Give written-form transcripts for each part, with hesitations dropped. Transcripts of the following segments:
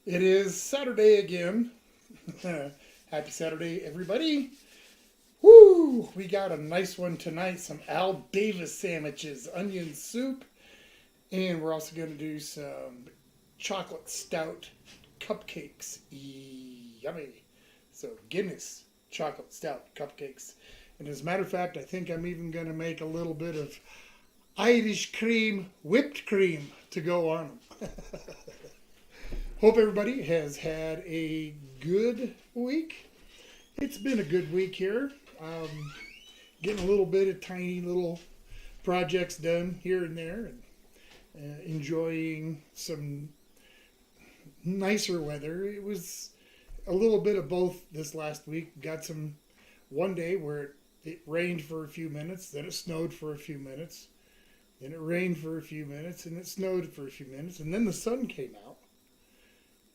It is Saturday again. Happy Saturday, everybody. Woo! We got a nice one tonight. Some Al Davis sandwiches, onion soup, and we're also going to do some chocolate stout cupcakes. Yummy. So, Guinness chocolate stout cupcakes. And as a matter of fact, I think I'm even going to make a little bit of Irish cream, whipped cream to go on them. Hope everybody has had a good week. It's been a good week here. Getting a little bit of tiny little projects done here and there, and enjoying some nicer weather. It was a little bit of both this last week. Got some one day where it rained for a few minutes, then it snowed for a few minutes, then it rained for a few minutes, and it snowed for a few minutes, and then the sun came out.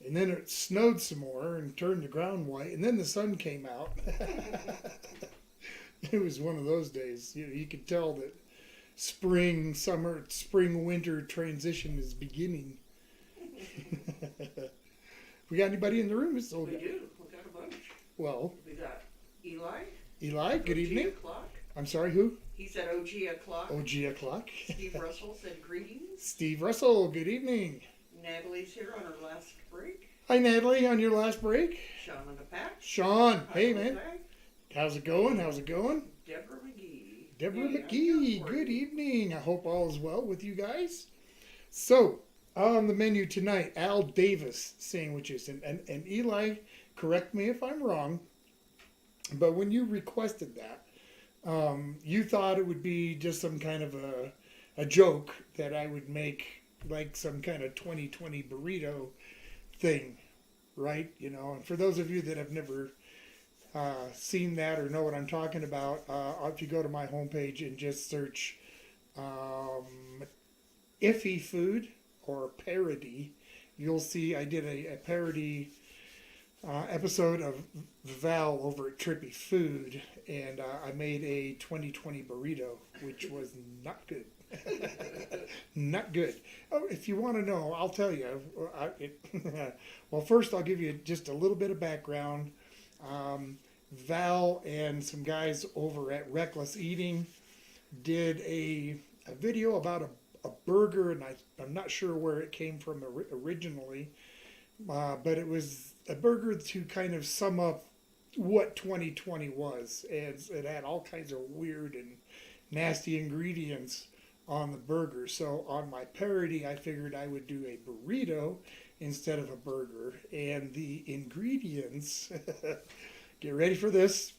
And then it snowed some more and turned the ground white, and then the sun came out. It was one of those days. You could tell that spring, summer, spring, winter transition is beginning. We got anybody in the room? We do. We got a bunch. Well, We got Eli. Eli, good evening. O'Clock. I'm sorry, who? He said OG o'clock. OG o'clock. Steve Russell said greetings. Steve Russell, good evening. Natalie's here on her last break. Hi, Natalie, on your last break. Sean on the pack. Sean, Hi, hey, man. Jose. How's it going? How's it going? Deborah McGee. Deborah Hey, McGee, how's it good going? evening. I hope all is well with you guys. So, on the menu tonight, Al Davis sandwiches. And Eli, correct me if I'm wrong, but when you requested that, you thought it would be just some kind of a joke that I would make like some kind of 2020 burrito thing, right? You know, and for those of you that have never seen that or know what I'm talking about, if you go to my homepage and just search iffy food or parody, you'll see I did a parody episode of Val over at Trippy Food, and I made a 2020 burrito, which was not good. Not good. Oh, if you want to know, I'll tell you. Well, first I'll give you just a little bit of background. Val and some guys over at Reckless Eating did a video about a burger, and I'm not sure where it came from originally, but it was a burger to kind of sum up what 2020 was. And it had all kinds of weird and nasty ingredients on the burger. So on my parody, I figured I would do a burrito instead of a burger. And the ingredients, get ready for this: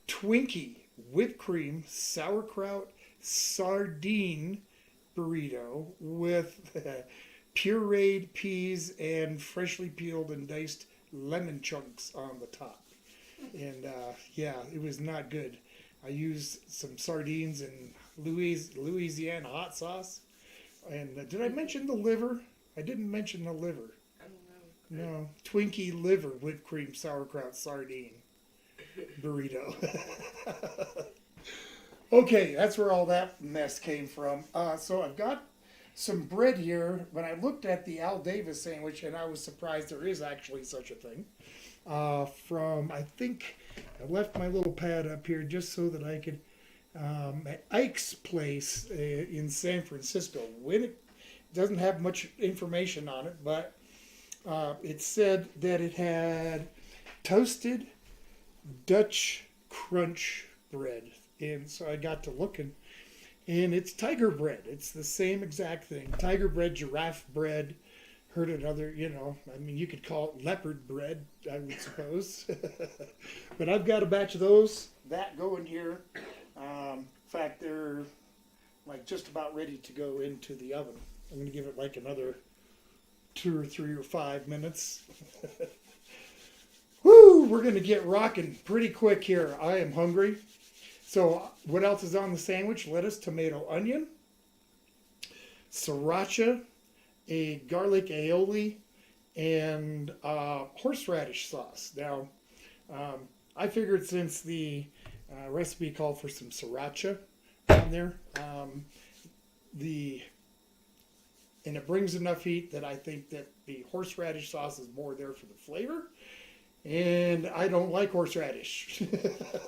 Twinkie whipped cream sauerkraut sardine burrito with pureed peas and freshly peeled and diced lemon chunks on the top. And yeah, it was not good. I used some sardines and Louisiana hot sauce. And did I mention the liver? I didn't mention the liver. I don't know. No, Twinkie liver whipped cream sauerkraut sardine burrito. Okay, that's where all that mess came from. So I've got some bread here. When I looked at the Al Davis sandwich, and I was surprised there is actually such a thing. From, I think, I left my little pad up here just so that I could, at Ike's Place in San Francisco. When it doesn't have much information on it, but it said that it had toasted Dutch crunch bread. And so I got to looking, and it's tiger bread. It's the same exact thing. Tiger bread, giraffe bread. Heard another, I mean, you could call it leopard bread, I would suppose. But I've got a batch of those, that going here. In fact, they're like just about ready to go into the oven. I'm going to give it like another 2 or 3 or 5 minutes. Woo, we're going to get rocking pretty quick here. I am hungry. So what else is on the sandwich? Lettuce, tomato, onion, sriracha, a garlic aioli, and horseradish sauce. Now, I figured since the recipe called for some sriracha on there, and and it brings enough heat that I think that the horseradish sauce is more there for the flavor. And I don't like horseradish.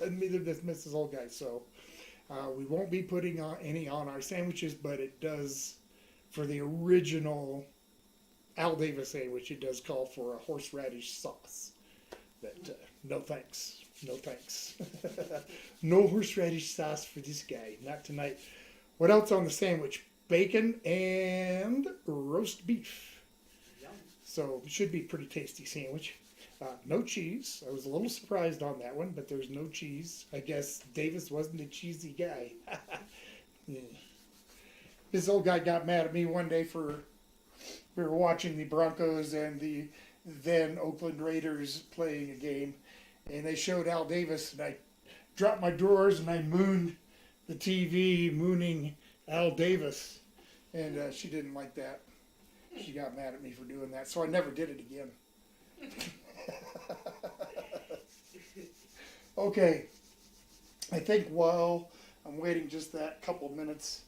Neither does Mrs. Old Guy. So we won't be putting any on our sandwiches, but it does, for the original Al Davis sandwich, it does call for a horseradish sauce. But no thanks. No thanks. No horseradish sauce for this guy. Not tonight. What else on the sandwich? Bacon and roast beef. Yum. So it should be a pretty tasty sandwich. No cheese. I was a little surprised on that one, but there's no cheese. I guess Davis wasn't a cheesy guy. Yeah. This old guy got mad at me one day for we were watching the Broncos and the then Oakland Raiders playing a game, and they showed Al Davis, and I dropped my drawers and I mooned the TV, mooning Al Davis, and she didn't like that. She got mad at me for doing that, so I never did it again. Okay, I think while I'm waiting just that couple of minutes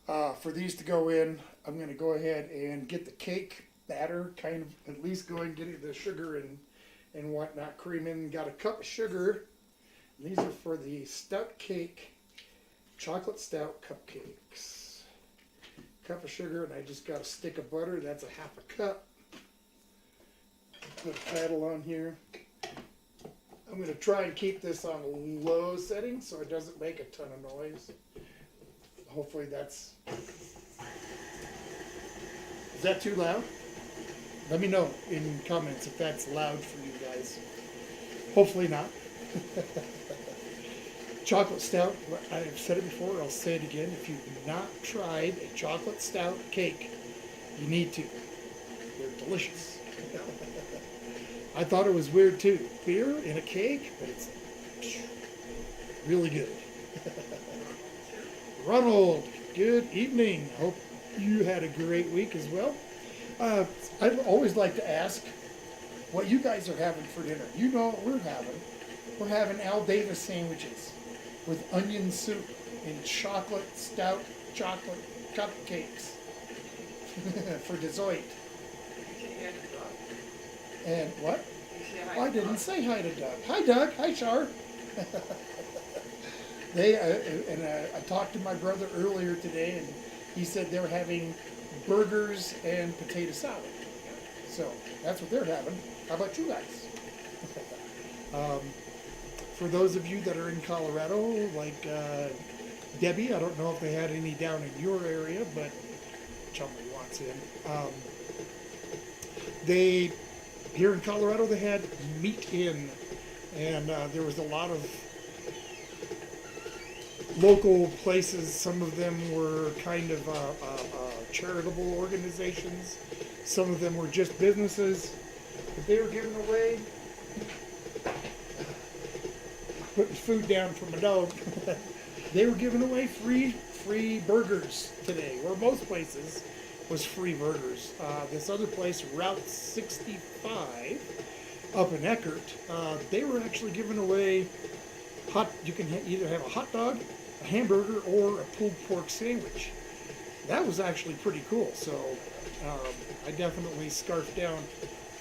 for these to go in, I'm going to go ahead and get the cake batter kind of at least going, getting the sugar and whatnot, cream in. Got a cup of sugar. These are for the stout cake, chocolate stout cupcakes. Cup of sugar, and I just got a stick of butter. That's a half a cup. Put a paddle on here. I'm going to try and keep this on a low setting so it doesn't make a ton of noise. Hopefully that's... Is that too loud? Let me know in comments if that's loud for you guys. Hopefully not. Chocolate stout, I've said it before, I'll say it again. If you've not tried a chocolate stout cake, you need to. They're delicious. I thought it was weird too. Beer in a cake, but it's really good. Ronald, good evening. Hope you had a great week as well. I'd always like to ask what you guys are having for dinner. You know what we're having. We're having Al Davis sandwiches with onion soup and chocolate stout chocolate cupcakes for dessert. And what? Oh, I didn't say hi to Doug. Hi, Doug. Hi, Char. I talked to my brother earlier today, and he said they're having burgers and potato salad. So that's what they're having. How about you guys? For those of you that are in Colorado, like Debbie, I don't know if they had any down in your area, but Chumley wants in. Here in Colorado, they had Meat In, and there was a lot of local places. Some of them were kind of charitable organizations. Some of them were just businesses. But they were giving away, putting food down for my dog. They were giving away free burgers today, where most places was free burgers. This other place, Route 65, up in Eckert, they were actually giving away you can either have a hot dog, a hamburger, or a pulled pork sandwich. That was actually pretty cool. So I definitely scarfed down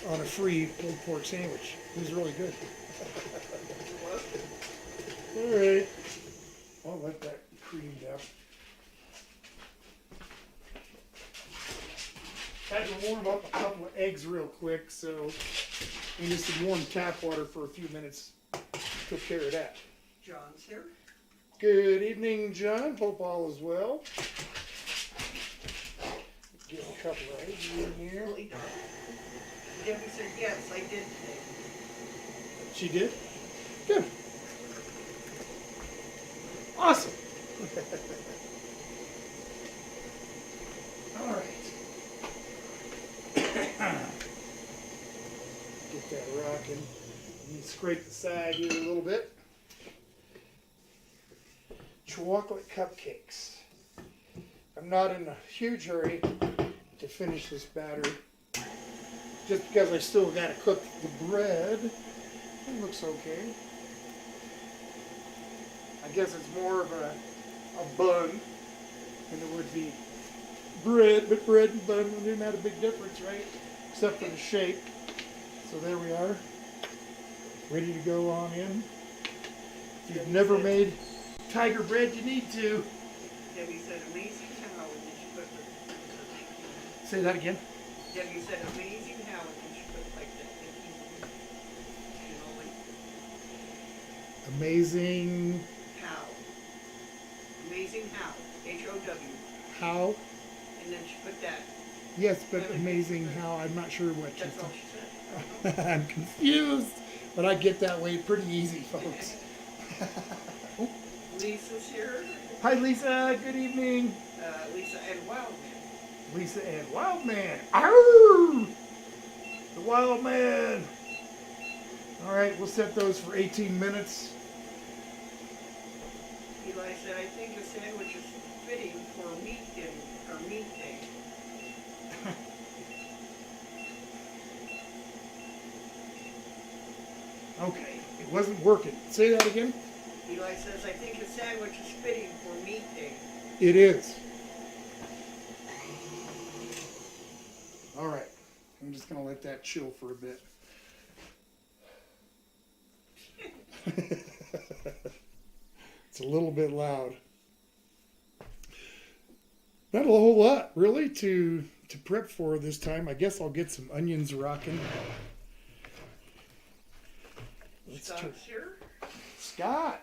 on a free pulled pork sandwich. It was really good. All right. I'll let that cream down. Had to warm up a couple of eggs real quick, so into some warm tap water for a few minutes. Took care of that. John's here. Good evening, John. Hope all is well. Get a couple of eggs in here. Really dark. Debbie said, yes, I did today. She did? Good. Awesome. All right. Get that rocking. Let me scrape the side here a little bit. Chocolate cupcakes. I'm not in a huge hurry to finish this batter, just because I still got to cook the bread. It looks okay. I guess it's more of a bun than it would be bread, but bread and bun isn't that a big difference, right? Except for the shape. So there we are, ready to go on in. If you've never made tiger bread, you need to. Debbie said amazing how, and then she put the, Say that again. Debbie said amazing how, and then she put like that, you know, like Amazing how. Amazing how. H-O-W. how. And then she put that. Yes, but amazing how. I'm not sure what That's all she's she said. talking. I'm confused, but I get that way pretty easy, folks. Lisa's here. Hi, Lisa. Good evening. Lisa and Wildman. Lisa and Wildman. Arr! The Wildman. All right, we'll set those for 18 minutes. Eli said, I think a sandwich is fitting for meat day or meat day. Okay, it wasn't working. Say that again. Eli says, I think a sandwich is fitting for meat day. It is. All right, I'm just gonna let that chill for a bit. It's a little bit loud. Not a whole lot, really, to prep for this time. I guess I'll get some onions rocking. Scott's here. Scott,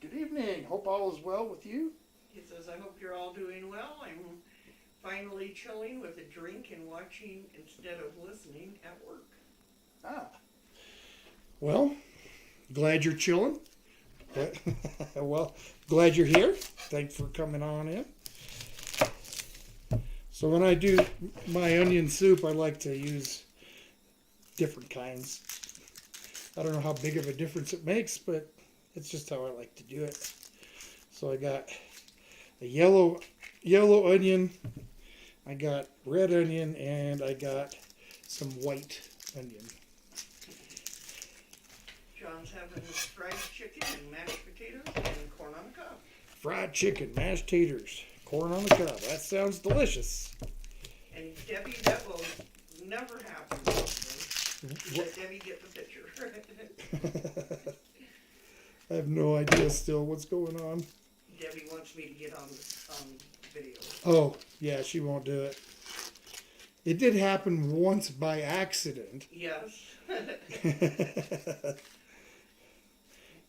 good evening. Hope all is well with you. He says, I hope you're all doing well. I'm finally chilling with a drink and watching instead of listening at work. Ah. Well, glad you're chilling. Well, glad you're here. Thanks for coming on in. So when I do my onion soup, I like to use different kinds. I don't know how big of a difference it makes, but it's just how I like to do it. So I got a yellow onion, I got red onion, and I got some white onion. John's having fried chicken and mashed potatoes and corn on the cob. Fried chicken, mashed taters, corn on the cob. That sounds delicious. And Debbie, that will never happen. Let Debbie get the picture. I have no idea still what's going on. Debbie wants me to get on video. Oh, yeah, she won't do it. It did happen once by accident. Yes.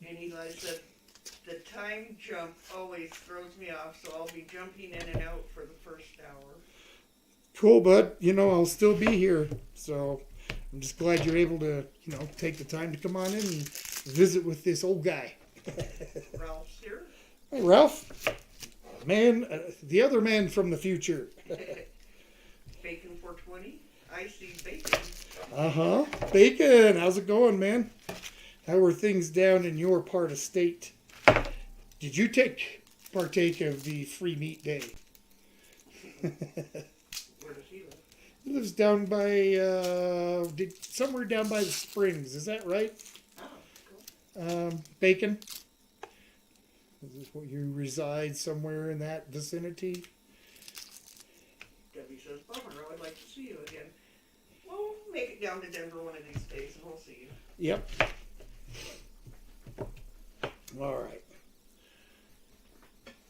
And Eli said, the time jump always throws me off, so I'll be jumping in and out for the first hour. Cool, bud. You know, I'll still be here. So I'm just glad you're able to, take the time to come on in and visit with this old guy. Ralph's here. Hey, Ralph. Man, the other man from the future. Bacon 420. I see bacon. Uh-huh. Bacon. How's it going, man? How are things down in your part of state? Did you partake of the free meat day? Where does he live? He lives down by, somewhere down by the springs. Is that right? Oh, cool. Bacon? Is this where you reside, somewhere in that vicinity? Debbie says, bummer, I would like to see you again. We'll make it down to Denver one of these days and we'll see you. Yep. All right.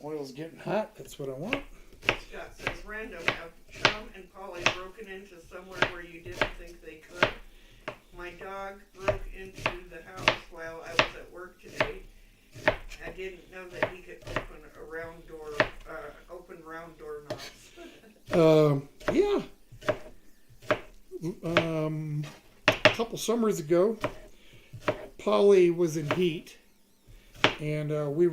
Oil's getting hot. That's what I want. Scott says, random, have Chum and Polly broken into somewhere where you didn't think they could? My dog broke into the house while I was at work today. I didn't know that he could open round doorknobs. Yeah. A couple summers ago, Polly was in heat, and we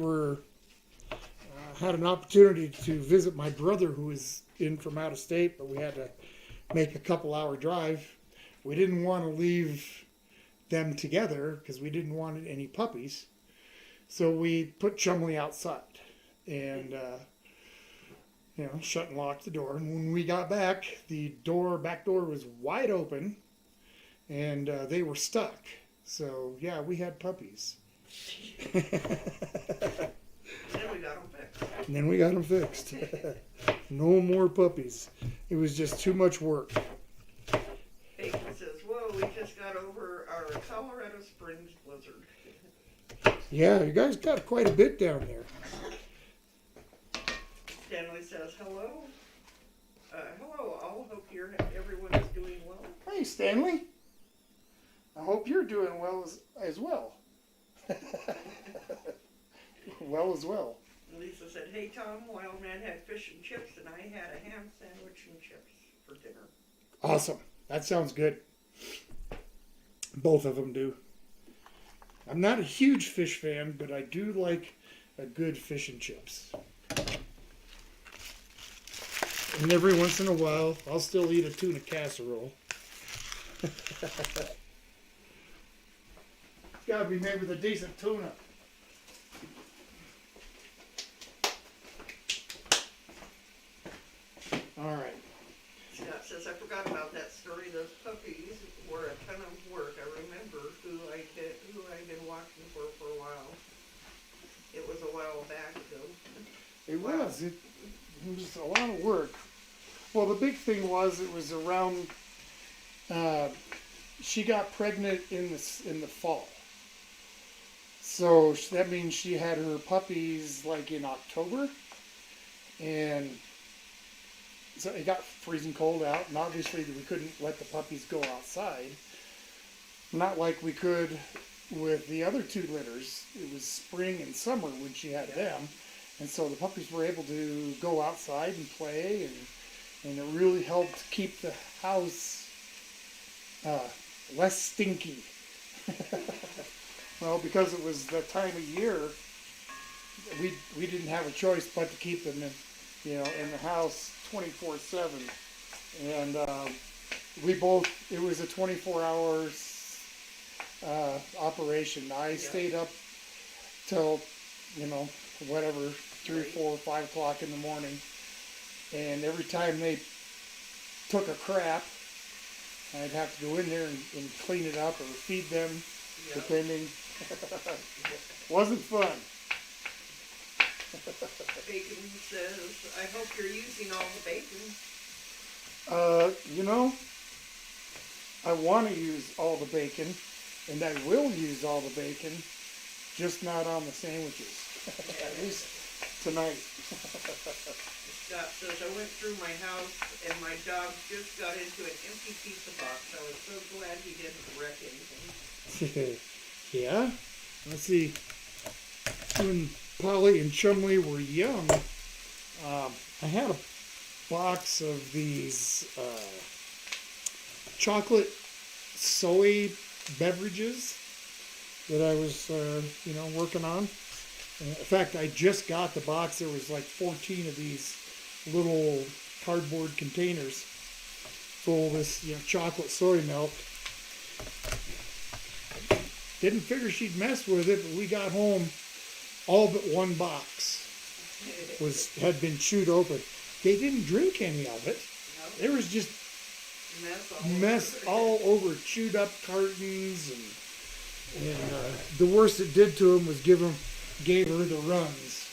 had an opportunity to visit my brother who was in from out of state, but we had to make a couple-hour drive. We didn't want to leave them together because we didn't want any puppies. So we put Chumley outside and, shut and locked the door. And when we got back, the back door was wide open and they were stuck. So, yeah, we had puppies. And then we got them fixed. And then we got them fixed. No more puppies. It was just too much work. Bacon says, whoa, we just got over our Colorado Springs blizzard. Yeah, you guys got quite a bit down there. Stanley says, hello. Hello, all. Hope everyone is doing well. Hey, Stanley. I hope you're doing well as well. Well as well. Lisa said, hey, Tom, Wild Man had fish and chips, and I had a ham sandwich and chips for dinner. Awesome. That sounds good. Both of them do. I'm not a huge fish fan, but I do like a good fish and chips. And every once in a while, I'll still eat a tuna casserole. It's got to be made with a decent tuna. All right. Scott says, I forgot about that story. Those puppies were a ton of work. I remember who I'd been watching for a while. It was a while back ago. It was. It was a lot of work. Well, the big thing was it was around. She got pregnant in the fall, so that means she had her puppies like in October, and so it got freezing cold out, and obviously we couldn't let the puppies go outside. Not like we could with the other two litters. It was spring and summer when she had them, and so the puppies were able to go outside and play, and it really helped keep the house less stinky. Well, because it was the time of year, we didn't have a choice but to keep them in the house 24/7, and it was a 24 hours operation. I stayed up till whatever 3, 4, 5 o'clock in the morning, and every time they took a crap, I'd have to go in there and clean it up or feed them, depending. Wasn't fun. Bacon says, I hope you're using all the bacon. I want to use all the bacon, and I will use all the bacon, just not on the sandwiches. At least tonight. Scott says, I went through my house and my dog just got into an empty pizza box. I was so glad he didn't wreck anything. Yeah? Let's see. When Polly and Chumley were young, I had a box of these chocolate soy beverages that I was, working on. In fact, I just got the box. There was like 14 of these little cardboard containers full of this, chocolate soy milk. Didn't figure she'd mess with it, but we got home. All but one box had been chewed open. They didn't drink any of it. No. There was just mess all over, chewed up cartons, and the worst it did to them was gave her the runs,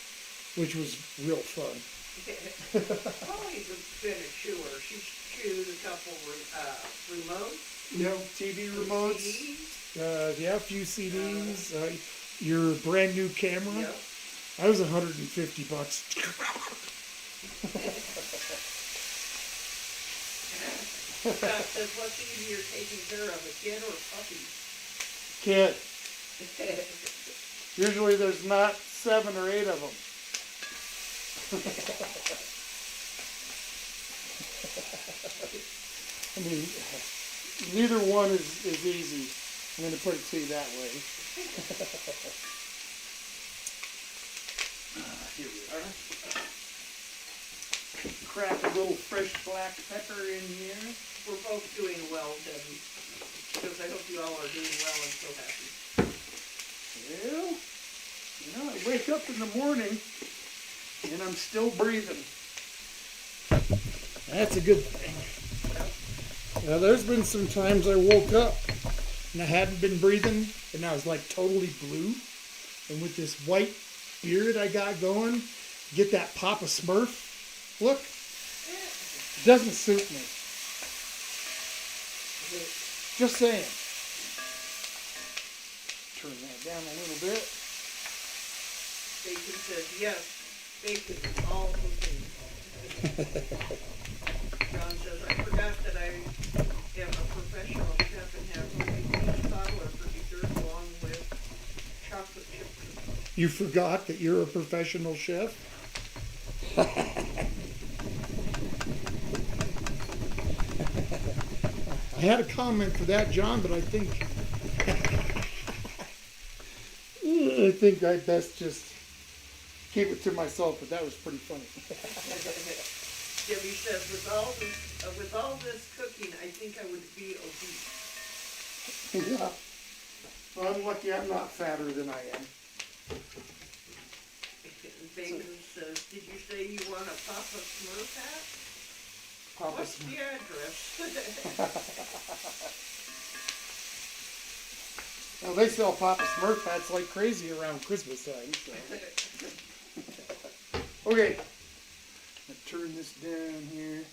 which was real fun. Polly's been a chewer. She's chewed a couple remotes. TV remotes. CDs. A few CDs. Your brand new camera. Yep. That was $150. Scott says, what's easier taking care of, a kid or a puppy? Kid. Usually there's not 7 or 8 of them. I mean, neither one is easy. I'm going to put it to you that way. Here we are. Crack a little fresh black pepper in here. We're both doing well, Debbie. Because I hope you all are doing well and so happy. Well, I wake up in the morning and I'm still breathing. That's a good thing. Now, there's been some times I woke up and I hadn't been breathing, and I was like totally blue. And with this white beard I got going, get that Papa Smurf look. Doesn't suit me. Just saying. Turn that down a little bit. Bacon says yes. Bacon is all cooking. John says, I forgot that I am a professional chef and have only peach cobbler for dessert along with chocolate chip cookies. You forgot that you're a professional chef? I had a comment for that, John, but I think I best just keep it to myself. But that was pretty funny. Debbie says, with all this cooking, I think I would be obese. Yeah. Well, I'm lucky I'm not fatter than I am. Bacon says, did you say you want a Papa Smurf hat? Papa What's the address? Well, they sell Papa Smurf hats like crazy around Christmas time. So. Okay. Turn this down here.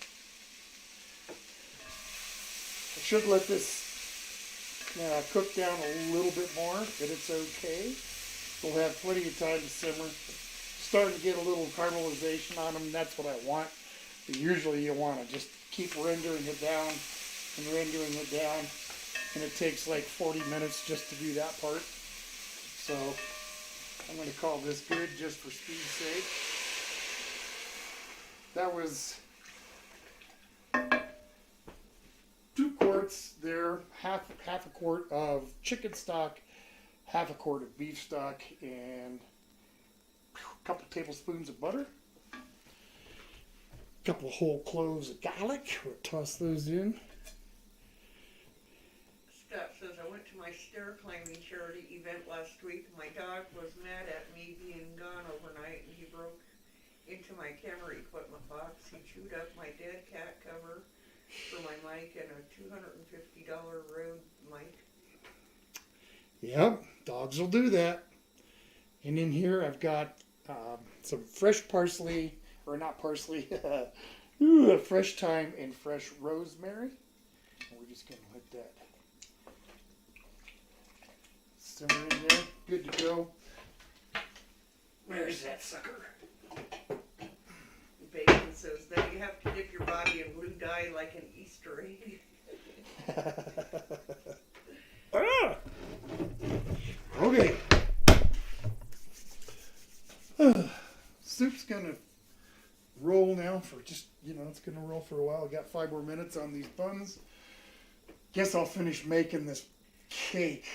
I should let this cook down a little bit more, but it's okay. We'll have plenty of time to simmer. Starting to get a little caramelization on them. That's what I want. But usually you want to just keep rendering it down and rendering it down. And it takes like 40 minutes just to do that part. So I'm going to call this good just for speed's sake. That was 2 quarts there, half a quart of chicken stock, half a quart of beef stock, and a couple tablespoons of butter, a couple of whole cloves of garlic. We'll toss those in. Scott says, I went to my stair climbing charity event last week. My dog was mad at me being gone overnight, and he broke into my camera equipment box. He chewed up my dead cat cover for my mic and a $250 Rode mic. Yep, dogs will do that. And in here I've got some fresh parsley, or not parsley, fresh thyme and fresh rosemary. And we're just going to let that simmer in there. Good to go. Where's that sucker? Bacon says, then you have to dip your body in blue dye like an Easter egg. Okay. Soup's gonna roll now for just, it's gonna roll for a while. I got 5 more minutes on these buns. Guess I'll finish making this cake.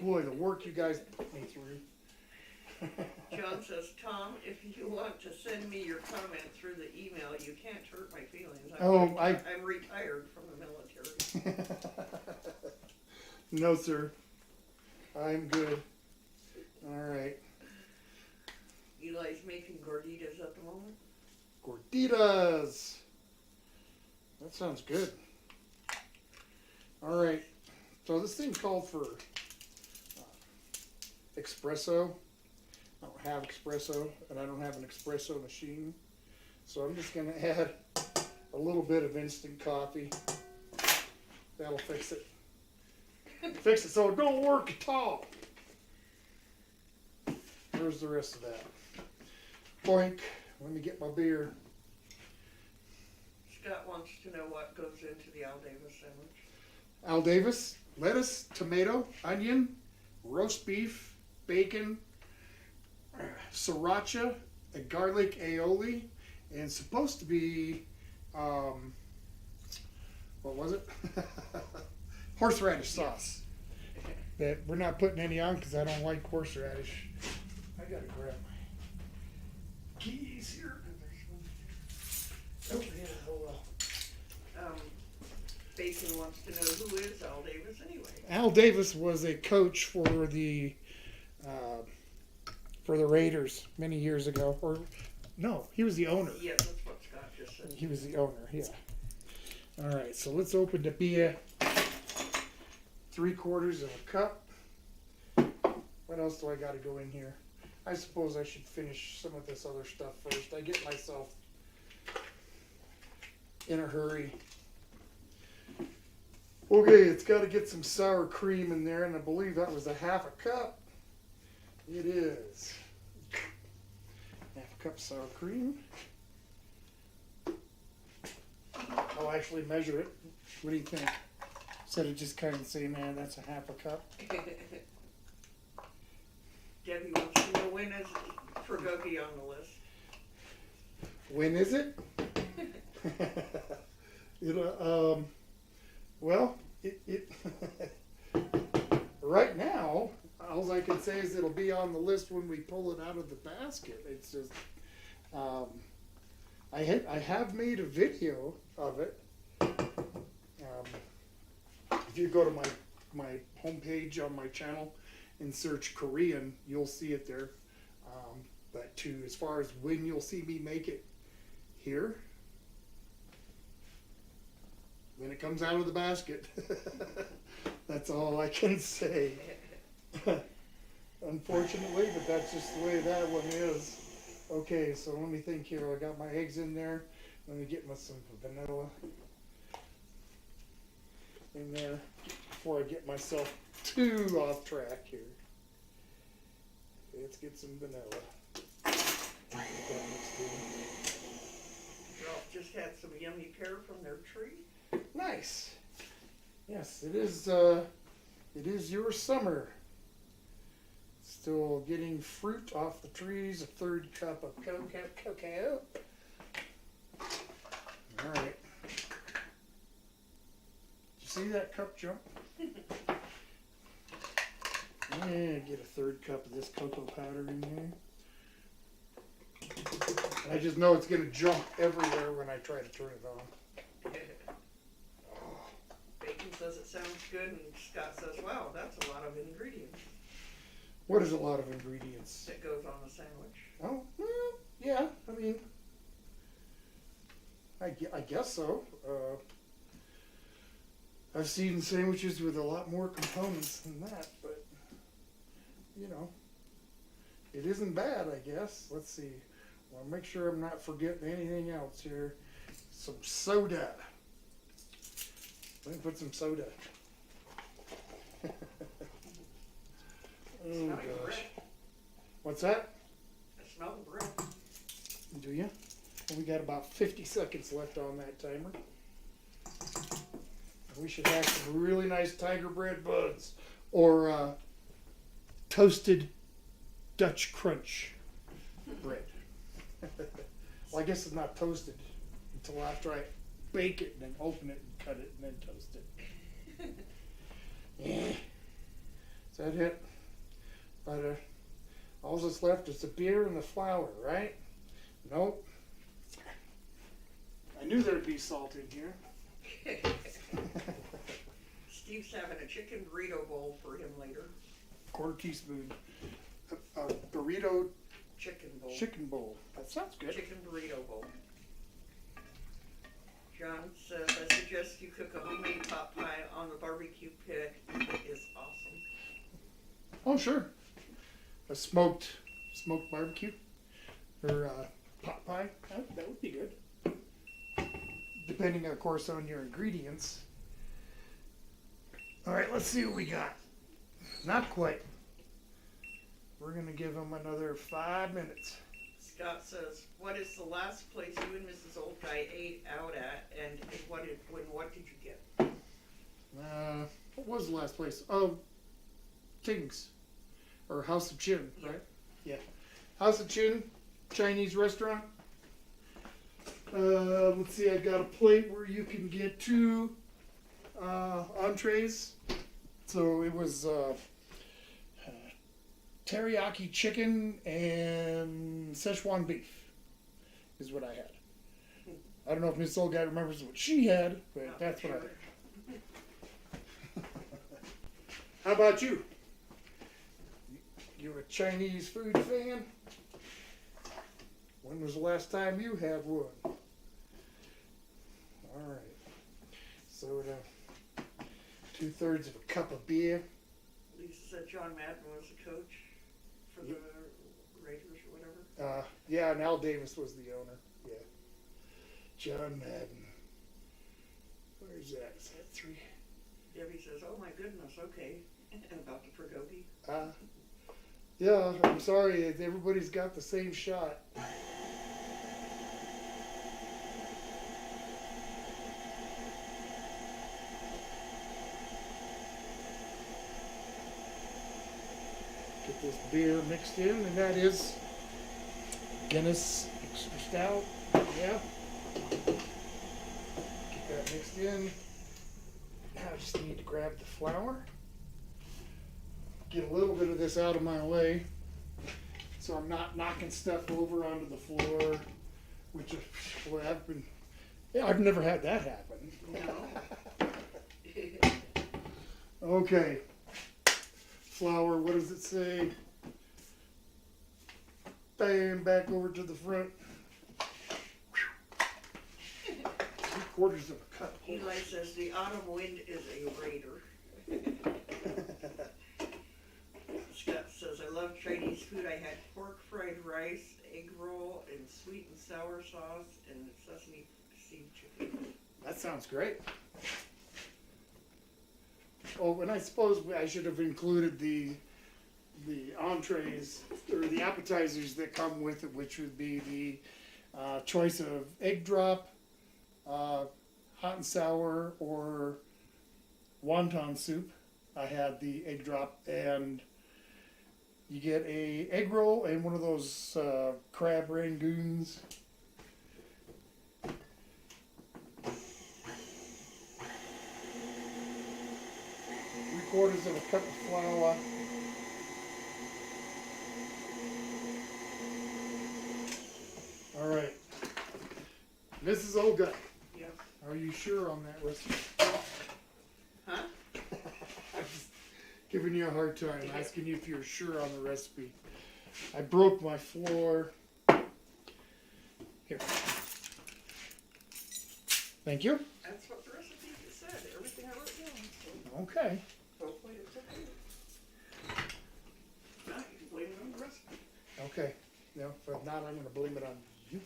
Boy, the work you guys put me through. John says, Tom, if you want to send me your comment through the email, you can't hurt my feelings. I'm retired from the military. No, sir. I'm good. All right. Eli's making gorditas at the moment. Gorditas. That sounds good. All right. So this thing called for espresso. I don't have espresso, and I don't have an espresso machine. So I'm just going to add a little bit of instant coffee. That'll fix it. Fix it so it don't work at all. Where's the rest of that? Boink. Let me get my beer. Scott wants to know what goes into the Al Davis sandwich. Al Davis, lettuce, tomato, onion, roast beef, bacon, sriracha, a garlic aioli, and supposed to be, what was it? Horseradish sauce. That we're not putting any on because I don't like horseradish. I gotta grab my keys here. Oh, yeah, oh well. Bacon wants to know, who is Al Davis anyway? Al Davis was a coach for the Raiders many years ago. Or no, he was the owner. Yeah, that's what Scott just said. He was the owner, yeah. All right, so let's open the beer. 3/4 of a cup. What else do I got to go in here? I suppose I should finish some of this other stuff first. I get myself in a hurry. Okay, it's got to get some sour cream in there, and I believe that was a half a cup. It is. Half a cup sour cream. I'll actually measure it. What do you think? Instead of just kind of saying, man, that's a half a cup. Debbie wants to know when is Tragoki on the list. When is it? Well, it right now, all I can say is it'll be on the list when we pull it out of the basket. It's just, I have made a video of it. If you go to my homepage on my channel and search Korean, you'll see it there. But as far as when you'll see me make it here, when it comes out of the basket. That's all I can say. Unfortunately, but that's just the way that one is. Okay, so let me think here. I got my eggs in there. Let me get some vanilla in there before I get myself too off track here. Let's get some vanilla. Get that mixed in. Ralph just had some yummy pear from their tree. Nice. Yes, it is your summer. Still getting fruit off the trees. A third cup of cocoa. All right. Did you see that cup jump? And get a third cup of this cocoa powder in there. I just know it's going to jump everywhere when I try to turn it on. Bacon says it sounds good, and Scott says, wow, that's a lot of ingredients. What is a lot of ingredients? That goes on a sandwich. Oh, well, yeah, I mean, I guess so. I've seen sandwiches with a lot more components than that, but, you know, it isn't bad, I guess. Let's see. Well, make sure I'm not forgetting anything else here. Some soda. Let me put some soda. Oh gosh. What's that? I smell the bread. Do you? Well, we got about 50 seconds left on that timer. We should have some really nice tiger bread buns or toasted Dutch crunch bread. Well, I guess it's not toasted until after I bake it and then open it and cut it and then toast it. Yeah. Is that it? But all that's left is the beer and the flour, right? Nope. I knew there'd be salt in here. Steve's having a chicken burrito bowl for him later. Quarter teaspoon. A burrito Chicken bowl. That sounds good. Chicken burrito bowl. John says, I suggest you cook a homemade pot pie on the barbecue pit. It is awesome. Oh, sure. A smoked barbecue or pot pie. That would be good. Depending, of course, on your ingredients. All right, let's see what we got. Not quite. We're going to give them another 5 minutes. Scott says, what is the last place you and Mrs. Old Guy ate out at, and what did you get? What was the last place? Oh, King's. Or House of Chin, Yeah. right? Yeah. House of Chin, Chinese restaurant. Let's see, I got a plate where you can get 2 entrees. So it was teriyaki chicken and Szechuan beef is what I had. I don't know if Miss Old Guy remembers what she had, but Not that's what I sure. had. How about you? You a Chinese food fan? When was the last time you had one? All right. Soda. 2/3 of a cup of beer. Lisa said John Madden was the coach for the Raiders or whatever. Yeah, and Al Davis was the owner. Yeah. John Madden. Where's that? Is that 3? Debbie says, "Oh my goodness, okay." And about the Pergogi. Yeah, I'm sorry. Everybody's got the same shot. Get this beer mixed in, and that is Guinness extra stout. Yeah. Get that mixed in. Now I just need to grab the flour. Get a little bit of this out of my way so I'm not knocking stuff over onto the floor, which boy, I've never had that happen. No. Okay. Flour, what does it say? Bam, back over to the front. 3/4 of a cup. Eli says the autumn wind is a raider. Scott says, "I love Chinese food. I had pork fried rice, egg roll, and sweet and sour sauce, and sesame seed chicken." That sounds great. Oh, and I suppose I should have included the entrees or the appetizers that come with it, which would be the choice of egg drop, hot and sour, or wonton soup. I had the egg drop, and you get a egg roll and one of those crab rangoons. Three-quarters of a cup of flour. All right, Mrs. Olga, Yep. are you sure on that recipe? Huh? I'm just giving you a hard time, asking you if you're sure on the recipe. I broke my floor. Here. Thank you. That's what the recipe said. Everything I wrote down. So Okay. hopefully it's okay. Now you can blame it on the recipe. Okay. No, if not, I'm going to blame it on you.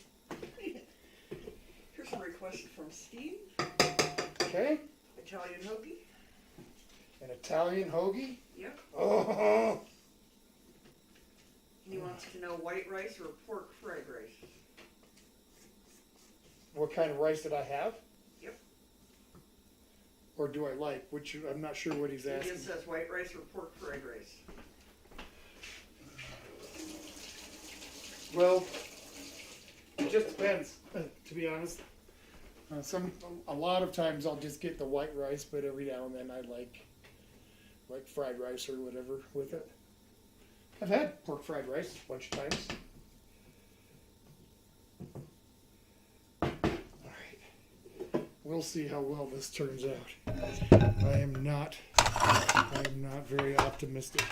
Here's a request from Steve. Okay. Italian hoagie. An Italian hoagie. Yep. Oh. He wants to know white rice or pork fried rice. What kind of rice did I have? Yep. Or do I like? Which I'm not sure what he's He asking. just says white rice or pork fried rice. Well, it just depends, to be honest. A lot of times I'll just get the white rice, but every now and then I like fried rice or whatever with it. I've had pork fried rice a bunch of times. All right, we'll see how well this turns out. I am not very optimistic.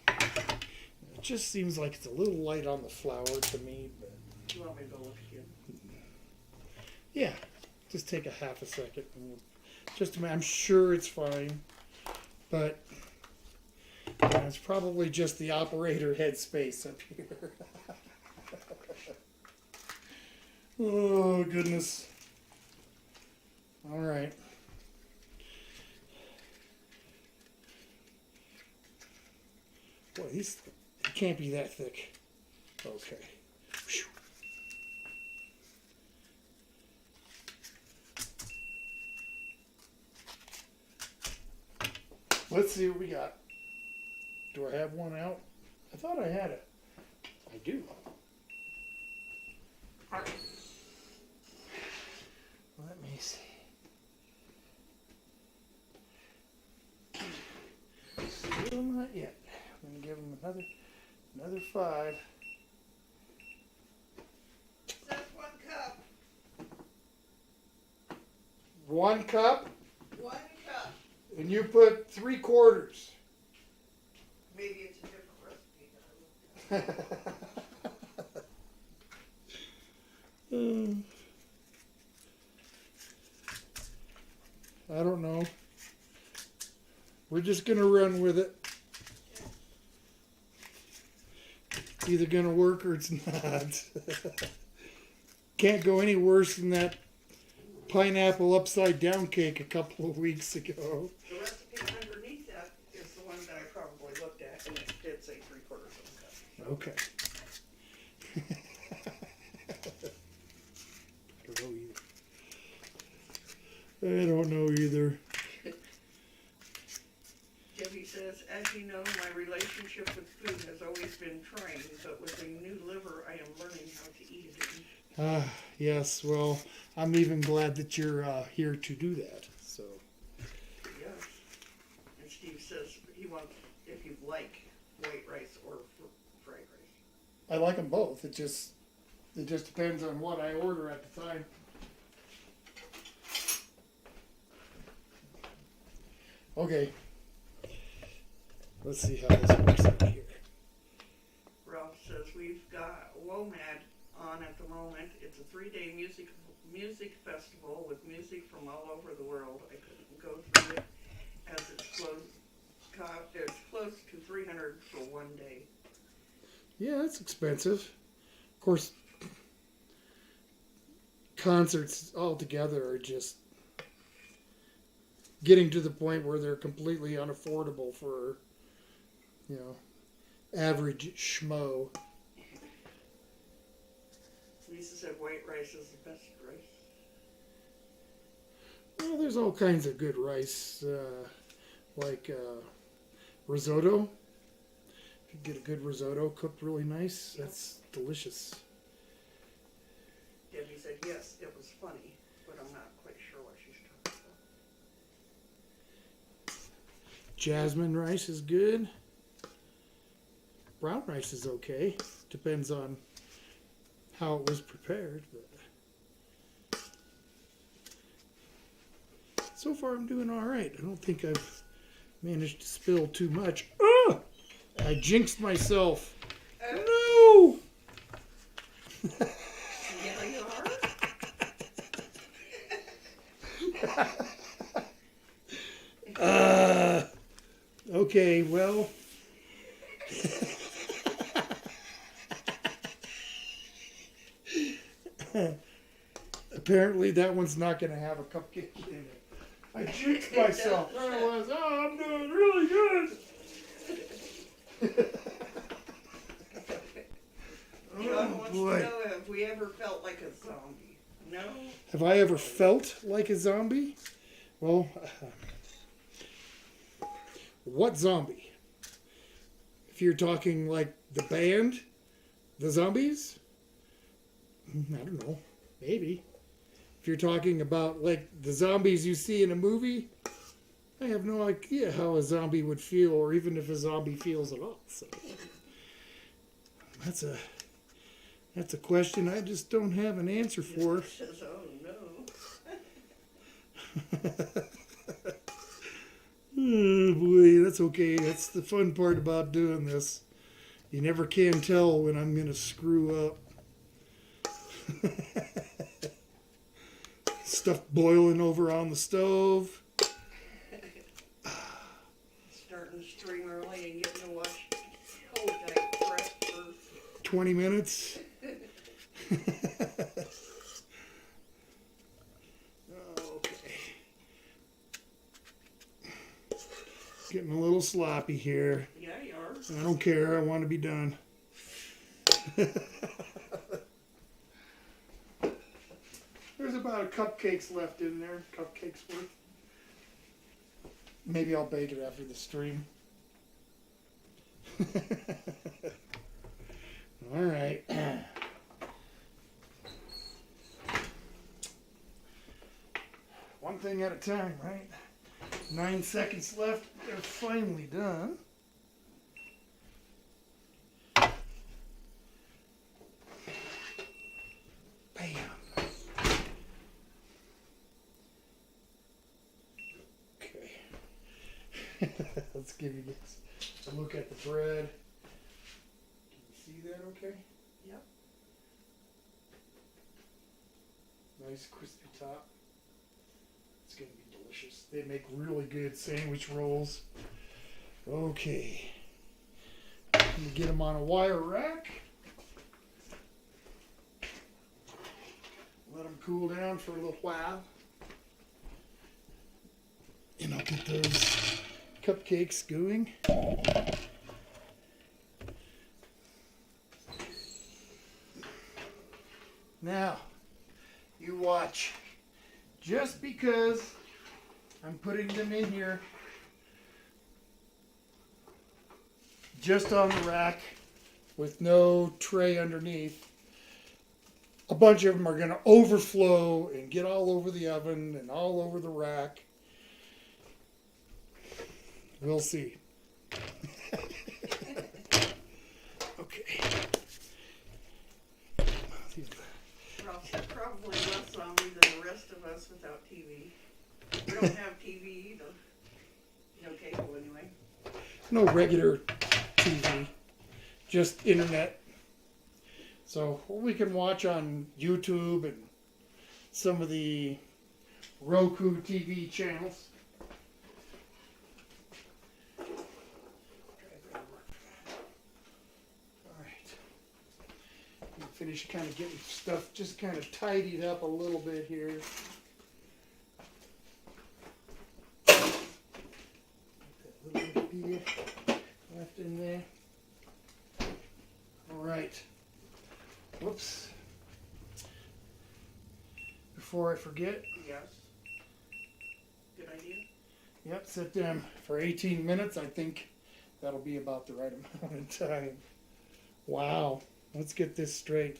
It just seems like it's a little light on the flour to me, but You want me to go look again? yeah, just take a half a second. And just a minute. I'm sure it's fine, but it's probably just the operator headspace up here. Oh, goodness. All right. Boy, these can't be that thick. Okay. Whew. Let's see what we got. Do I have one out? I thought I had it. I do. Let me see. Still not yet. I'm gonna give him another 5. It says 1 cup. 1 cup, 1 cup. and you put 3/4. Maybe it's a different recipe. I don't know. We're just gonna run with it. It's either gonna work or it's not. Can't go any worse than that pineapple upside down cake a couple of weeks ago. The recipe underneath that is the one that I probably looked at, and it did say 3/4 of a cup. Okay. I don't know either. Debbie says, as you know, my relationship with food has always been trying, but with a new liver, I am learning how to eat it. Yes, well, I'm even glad that you're here to do that. So. Yes. And Steve says he wants, if you like white rice or fried rice. I like them both. It just depends on what I order at the time. Okay. Let's see how this works out here. Ralph says we've got WOMAD on at the moment. It's a 3-day music festival with music from all over the world. I couldn't go through it as it's close to 300 for one day. Yeah, it's expensive. Of course, concerts altogether are just getting to the point where they're completely unaffordable for, average schmo. Lisa said white rice is the best rice. Well, there's all kinds of good rice, like risotto. If you get a good risotto cooked really nice, that's delicious. Debbie said yes, it was funny, but I'm not quite sure what she's talking about. Jasmine rice is good. Brown rice is okay. Depends on how it was prepared. But so far I'm doing all right. I don't think I've managed to spill too much. Oh! I jinxed myself. No! Yeah, you are? Okay, well. Apparently that one's not going to have a cupcake in it. I jinxed myself. There I was. Oh, I'm doing really good. John wants to know, have we ever felt like a zombie? No? Have I ever felt like a zombie? Well, what zombie? If you're talking like the band, the Zombies? I don't know. Maybe. If you're talking about like the zombies you see in a movie, I have no idea how a zombie would feel, or even if a zombie feels at all. So that's a question I just don't have an answer for. Says, oh no. Oh boy, that's okay. That's the fun part about doing this. You never can tell when I'm going to screw up. Stuff boiling over on the stove. Starting to stream early and getting to watch Cold Night Press for 20 minutes. Okay. Getting a little sloppy here. Yeah, you are. I don't care. I want to be done. There's about a cupcakes left in there. Cupcakes worth. Maybe I'll bake it after the stream. All right. One thing at a time, right? 9 seconds left. They're finally done. Bam. Okay. Let's give you a look at the bread. Can you see that okay? Yep. Nice crispy top. It's going to be delicious. They make really good sandwich rolls. Okay. I'm going to get them on a wire rack. Let them cool down for a little while. And I'll get those cupcakes going. Now, you watch. Just because I'm putting them in here, just on the rack, with no tray underneath, a bunch of them are going to overflow and get all over the oven and all over the rack. We'll see. Okay. Probably less zombie than the rest of us without TV. We don't have TV either. No cable anyway. No regular TV, just internet. So we can watch on YouTube and some of the Roku TV channels. Finish kind of getting stuff just kind of tidied up a little bit here. That little bit left in there. All right. Whoops. Before I forget. Yes. Good idea. Yep, set them for 18 minutes. I think that'll be about the right amount of time. Wow. Let's get this straight.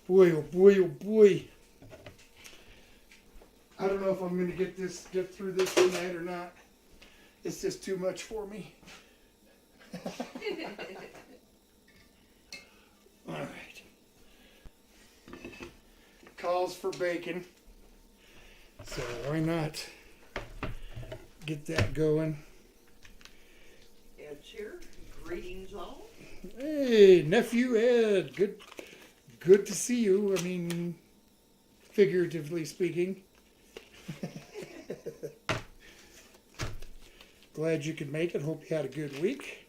Boy, oh boy, oh boy. I don't know if I'm going to get through this tonight or not. It's just too much for me. All right. Calls for bacon. So why not get that going? Ed's here. Greetings all. Hey, nephew Ed. Good to see you. I mean, figuratively speaking. Glad you could make it. Hope you had a good week.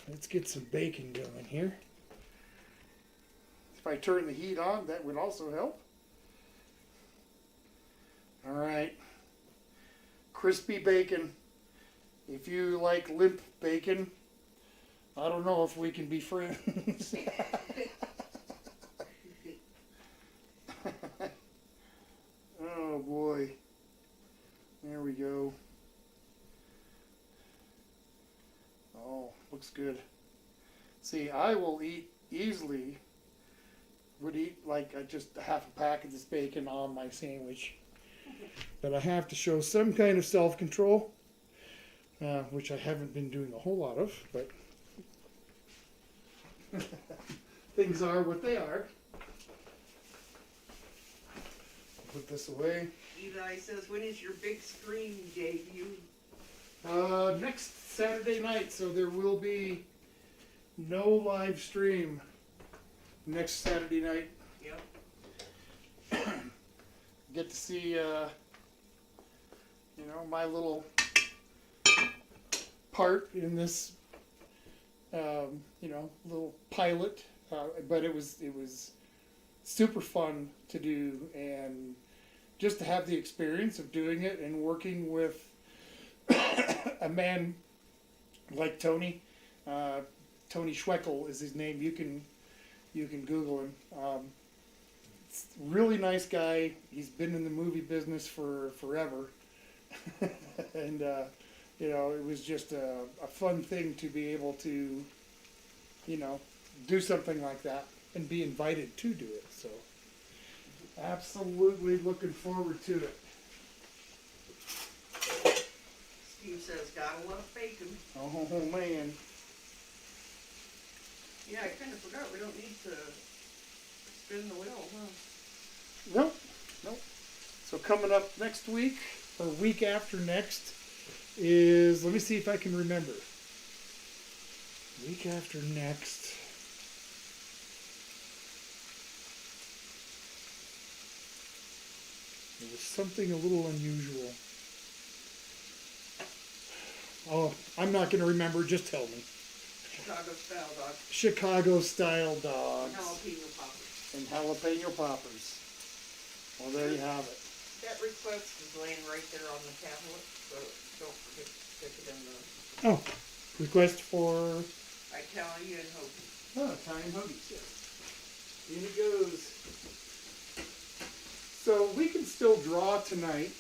Let's get some bacon going here. If I turn the heat on, that would also help. All right. Crispy bacon. If you like limp bacon, I don't know if we can be friends. Oh boy. There we go. Oh, looks good. See, I will eat easily, would eat like just a half a pack of this bacon on my sandwich. But I have to show some kind of self-control, which I haven't been doing a whole lot of, but things are what they are. Put this away. Eli says, when is your big screen debut? Next Saturday night, so there will be no live stream next Saturday night. Yep. Get to see, my little part in this, little pilot. But it was super fun to do, and just to have the experience of doing it and working with a man like Tony. Tony Schweckel is his name. You can Google him. Really nice guy. He's been in the movie business for forever. And, it was just a fun thing to be able to, do something like that and be invited to do it. So, absolutely looking forward to it. Steve says, gotta love bacon. Oh, man. Yeah, I kind of forgot. We don't need to spin the wheel, huh? Nope. So coming up next week, or week after next, is, let me see if I can remember. Week after next. It was something a little unusual. Oh, I'm not going to remember. Just tell me. Chicago style dog. Chicago style dogs. Jalapeno poppers. and jalapeno poppers. Well, there you have it. That request is laying right there on the tablet, so don't forget to stick it in the Oh, request for Italian hoagie. Italian hoagies. Yes. In it goes. So we can still draw tonight.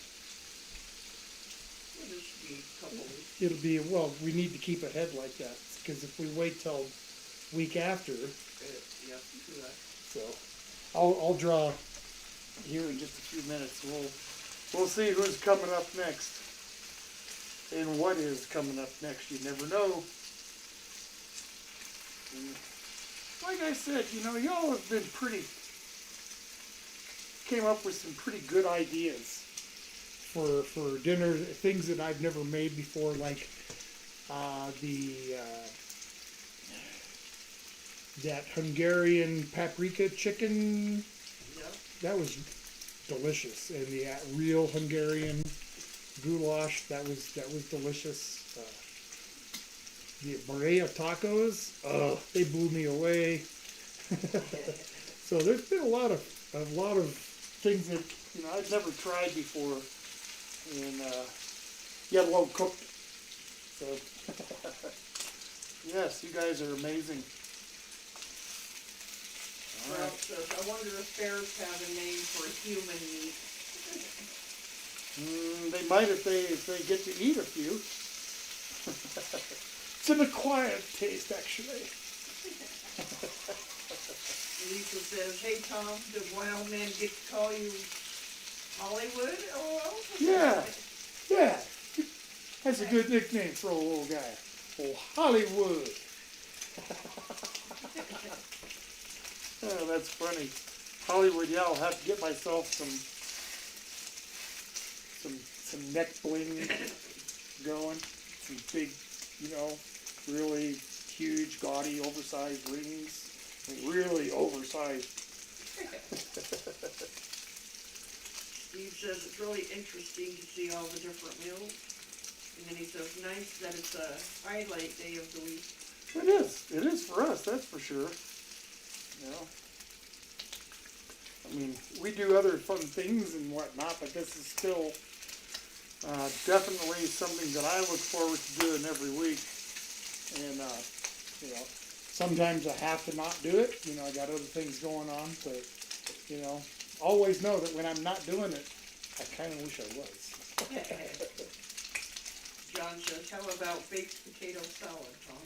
Well, this should be a couple weeks. It'll be, well, we need to keep ahead like that, because if we wait till week after, Yeah, do that. so I'll draw here in just a few minutes. We'll see who's coming up next and what is coming up next. You never know. And like I said, y'all have been came up with some pretty good ideas for dinner, things that I've never made before, like that Hungarian paprika chicken. Yep. That was delicious, and the real Hungarian goulash, that was delicious. The Barea tacos, they blew me away. So there's been a lot of things that I've never tried before, and yet alone cooked. So yes, you guys are amazing. Ralph says, I wonder if bears have a name for human meat. They might if they get to eat a few. It's an acquired taste, actually. Lisa says, hey Tom, did wild men get to call you Hollywood? Oh, Yeah. That's a good nickname for a little guy. Oh, Hollywood. Oh, that's funny. Hollywood, yeah, I'll have to get myself some neck bling going. Some big, really huge, gaudy, oversized rings. I mean, really oversized. Steve says it's really interesting to see all the different meals. And then he says, nice that it's a highlight day of the week. It is. It is for us, that's for sure. I mean, we do other fun things and whatnot, but this is still definitely something that I look forward to doing every week. And, sometimes I have to not do it. I got other things going on, but, always know that when I'm not doing it, I kind of wish I was. John says, how about baked potato salad, Tom?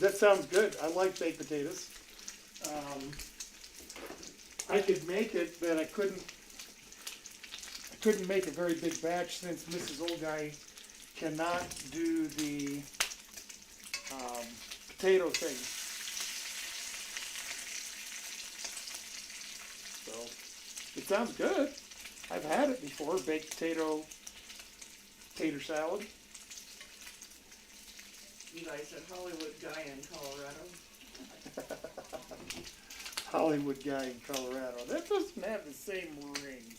That sounds good. I like baked potatoes. I could make it, but I couldn't make a very big batch since Mrs. Old Guy cannot do the potato thing. So it sounds good. I've had it before, baked tater salad. Eli said Hollywood guy in Colorado. Hollywood guy in Colorado. That doesn't have the same ring.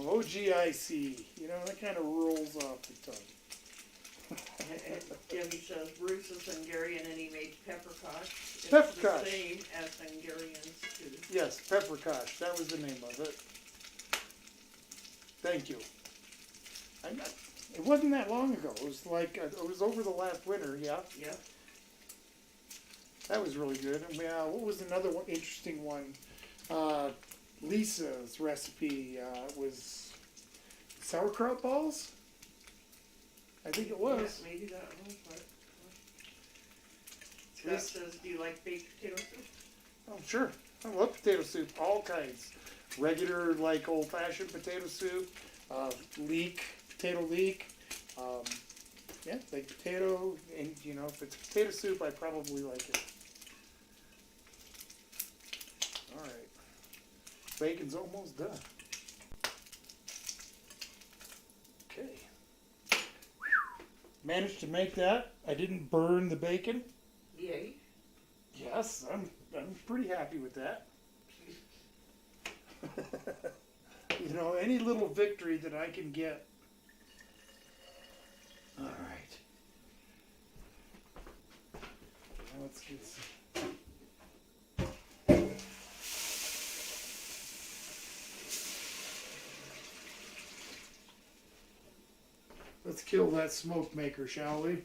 OGIC. That kind of rolls off the tongue. Debbie says Bruce is Hungarian and he made pepperkosh. It's Pepperkosh. the same as Hungarians too. Yes, pepperkosh. That was the name of it. Thank you. It wasn't that long ago. It was it was over the last winter. Yeah. Yep. That was really good. And what was another one, interesting one? Lisa's recipe was sauerkraut balls. I think it was. Yeah, maybe that was. Scott says, do you like baked potato soup? Oh, sure. I love potato soup. All kinds. Regular, old-fashioned potato soup. Potato leek. Baked potato. And, if it's potato soup, I probably like it. All right. Bacon's almost done. Okay. Managed to make that. I didn't burn the bacon. Yay. Yes, I'm pretty happy with that. Any little victory that I can get. All right. Let's kill that smoke maker, shall we?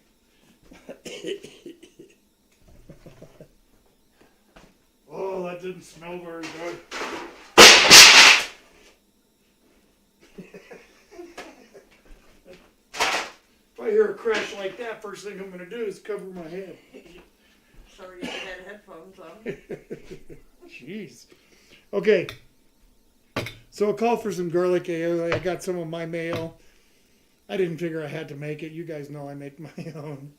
Oh, that didn't smell very good. If I hear a crash like that, first thing I'm going to do is cover my head. Sorry you had headphones on. Jeez. Okay. So I called for some garlic ale. I got some of my mayo. I didn't figure I had to make it. You guys know I make my own.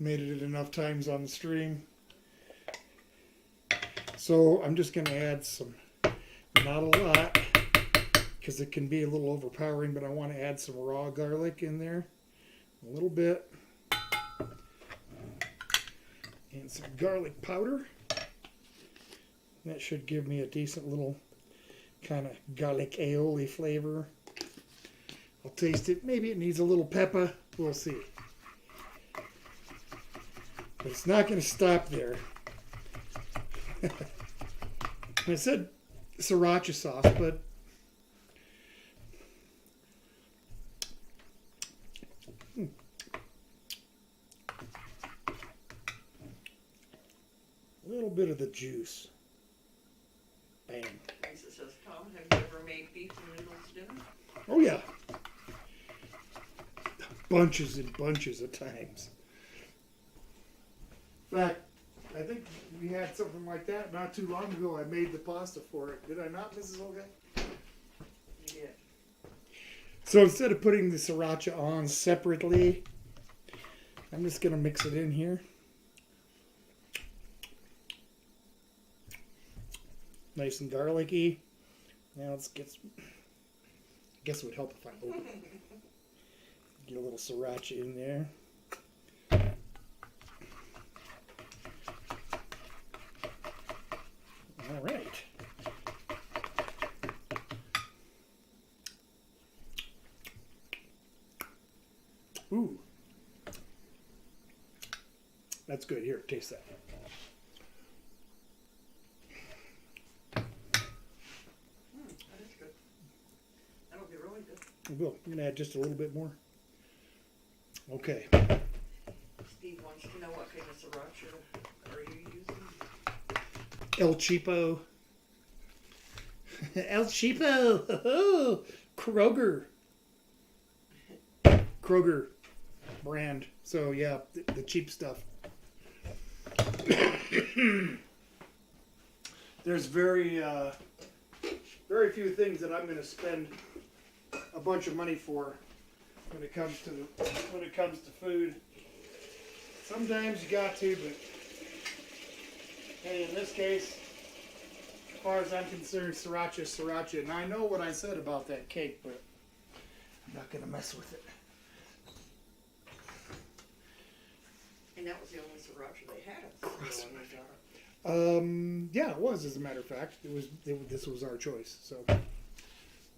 Made it enough times on the stream. So I'm just going to add some, not a lot, because it can be a little overpowering, but I want to add some raw garlic in there. A little bit. And some garlic powder. That should give me a decent little kind of garlic aioli flavor. I'll taste it. Maybe it needs a little pepper. We'll see. But it's not going to stop there. I said sriracha sauce, but a little bit of the juice. Bam. Lisa says, Tom, have you ever made beef and noodles dinner? Oh yeah. Bunches and bunches of times. In fact, I think we had something like that not too long ago. I made the pasta for it. Did I not, Mrs. Olga? You did. So instead of putting the sriracha on separately, I'm just going to mix it in here. Nice and garlicky. Now let's get some, I guess it would help if I open it. Get a little sriracha in there. All right. Ooh. That's good. Here, taste that. That is good. That'll be really good. I will. I'm going to add just a little bit more. Okay. Steve wants to know what kind of sriracha are you using? El Cheapo. El Cheapo. Oh, Kroger. Kroger brand. So yeah, the cheap stuff. There's very few things that I'm going to spend a bunch of money for when it comes to food. Sometimes you got to, but hey, in this case, as far as I'm concerned, sriracha is sriracha. And I know what I said about that cake, but I'm not going to mess with it. And that was the only sriracha they had. Yeah, it was, as a matter of fact. This was our choice. So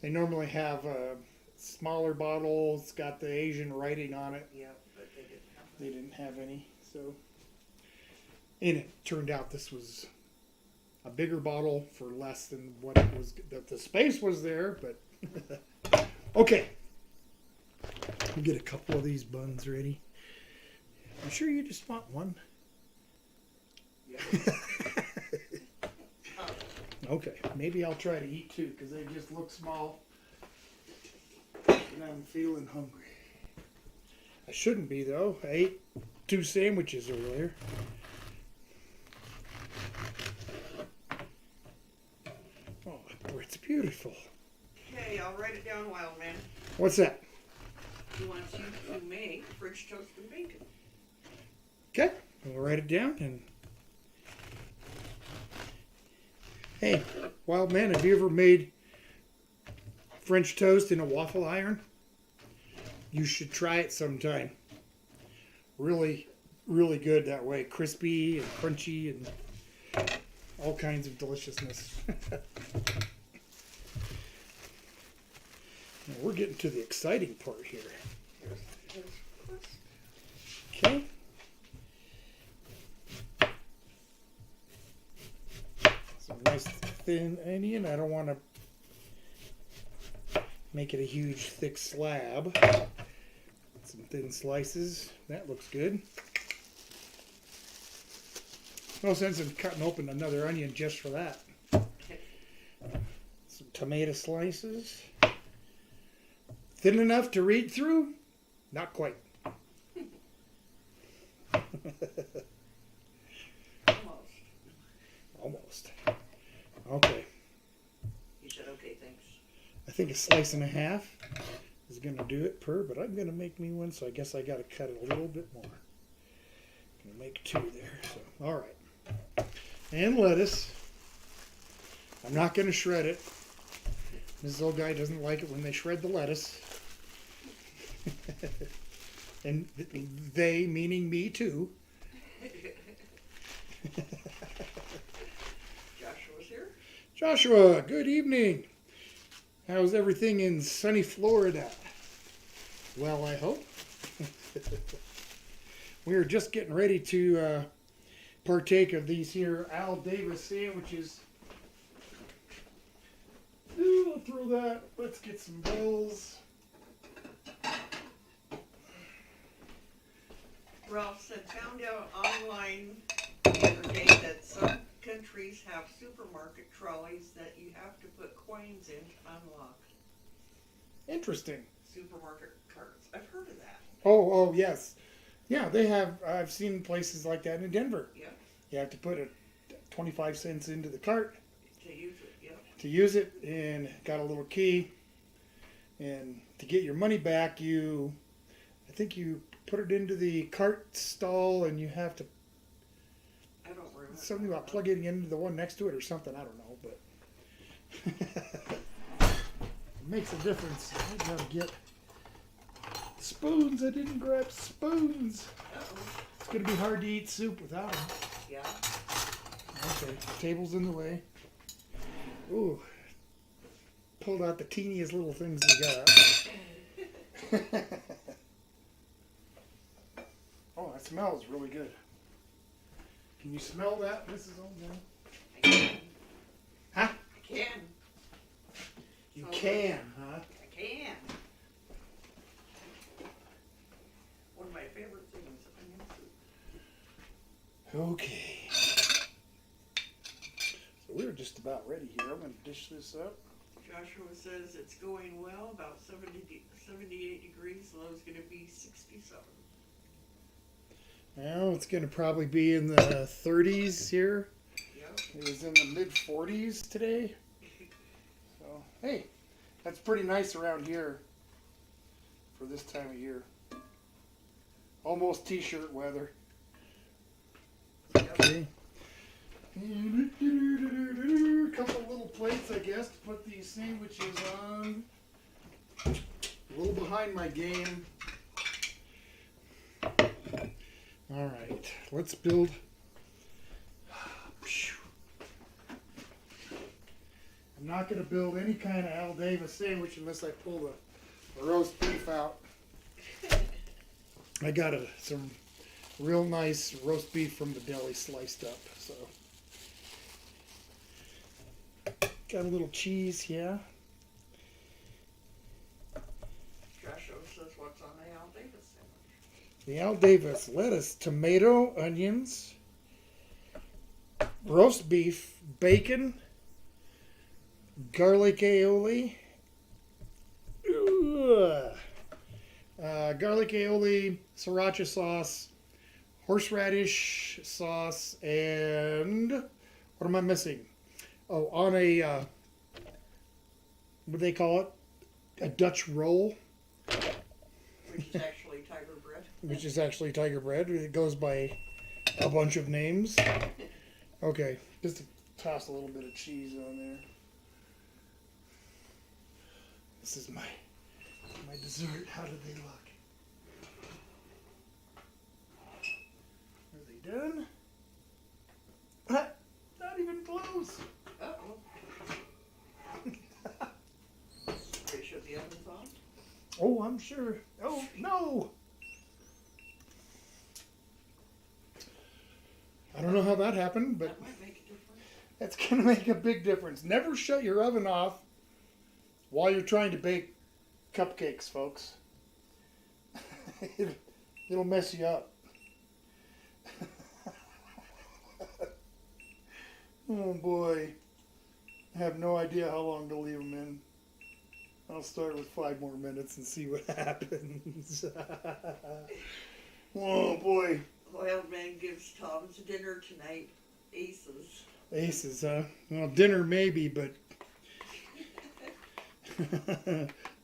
they normally have a smaller bottle. It's got the Asian writing on it. Yeah, but they didn't have that. They didn't have any. So, and it turned out this was a bigger bottle for less than what it was. The space was there, but okay. We'll get a couple of these buns ready. I'm sure you just want one. Yeah. Okay, maybe I'll try to eat two because they just look small. And I'm feeling hungry. I shouldn't be though. I ate 2 sandwiches earlier. Oh, boy, it's beautiful. Okay, I'll write it down, Wild Man. What's that? He wants you to make French toast and bacon. Okay, we'll write it down. And hey, Wild Man, have you ever made French toast in a waffle iron? You should try it sometime. Really, really good that way. Crispy and crunchy and all kinds of deliciousness. Now we're getting to the exciting part here. Okay. thin onion. I don't want to make it a huge thick slab. Some thin slices. That looks good. No sense in cutting open another onion just for that. Some tomato slices. Thin enough to read through? Not quite. Almost. Okay. You said okay, thanks. I think a slice and a half is going to do it per, but I'm going to make me one, so I guess I got to cut it a little bit more. Going to make two there. So, all right. And lettuce. I'm not going to shred it. Mrs. Old Guy doesn't like it when they shred the lettuce. And they, meaning me too. Joshua's here. Joshua, good evening. How's everything in sunny Florida? Well, I hope. We are just getting ready to partake of these here Al Davis sandwiches. Ooh, I'll throw that. Let's get some bills. Ralph said, found out online the other day that some countries have supermarket trolleys that you have to put coins in to unlock. Interesting. Supermarket carts. I've heard of that. Oh, yes. Yeah, they have. I've seen places like that in Denver. Yeah. You have to put 25 cents into the cart To use it, yeah. to use it, and got a little key. And to get your money back, I think you put it into the cart stall, and you have to I don't remember. something about plugging it into the one next to it or something. I don't know, but it makes a difference. I gotta get spoons. I didn't grab spoons. Uh-oh. It's gonna be hard to eat soup without them. Yeah. Okay, table's in the way. Ooh, pulled out the teeniest little things we got. Oh, that smells really good. Can you smell that, Mrs. Oldman? I can. Huh? I can. You Oh, can, huh? I can. One of my favorite things, onion soup. Okay. So we're just about ready here. I'm going to dish this up. Joshua says it's going well, about 78 degrees, low's going to be 67. Well, it's going to probably be in the 30s here. Yep. It was in the mid 40s today. So, hey, that's pretty nice around here for this time of year. Almost t-shirt weather. Yep. Okay. Couple little plates, I guess, to put these sandwiches on. A little behind my game. All right, let's build. I'm not going to build any kind of Al Davis sandwich unless I pull the roast beef out. I got some real nice roast beef from the deli sliced up, so. Got a little cheese, yeah. Joshua says what's on the Al Davis sandwich. The Al Davis lettuce, tomato, onions, roast beef, bacon, garlic aioli, garlic aioli, sriracha sauce, horseradish sauce, and what am I missing? Oh, on a, what do they call it? A Dutch roll. Which is actually tiger bread. Which is actually tiger bread. It goes by a bunch of names. Okay, just to toss a little bit of cheese on there. This is my dessert. How do they look? Are they done? Not even close. Uh-oh. They shut the oven on? Oh, I'm sure. Oh, no! I don't know how that happened, but That might make a difference. That's going to make a big difference. Never shut your oven off while you're trying to bake cupcakes, folks. It'll mess you up. Oh boy. I have no idea how long to leave them in. I'll start with 5 more minutes and see what happens. Oh boy. Oiled man gives Tom's dinner tonight aces. Aces, huh? Well, dinner maybe, but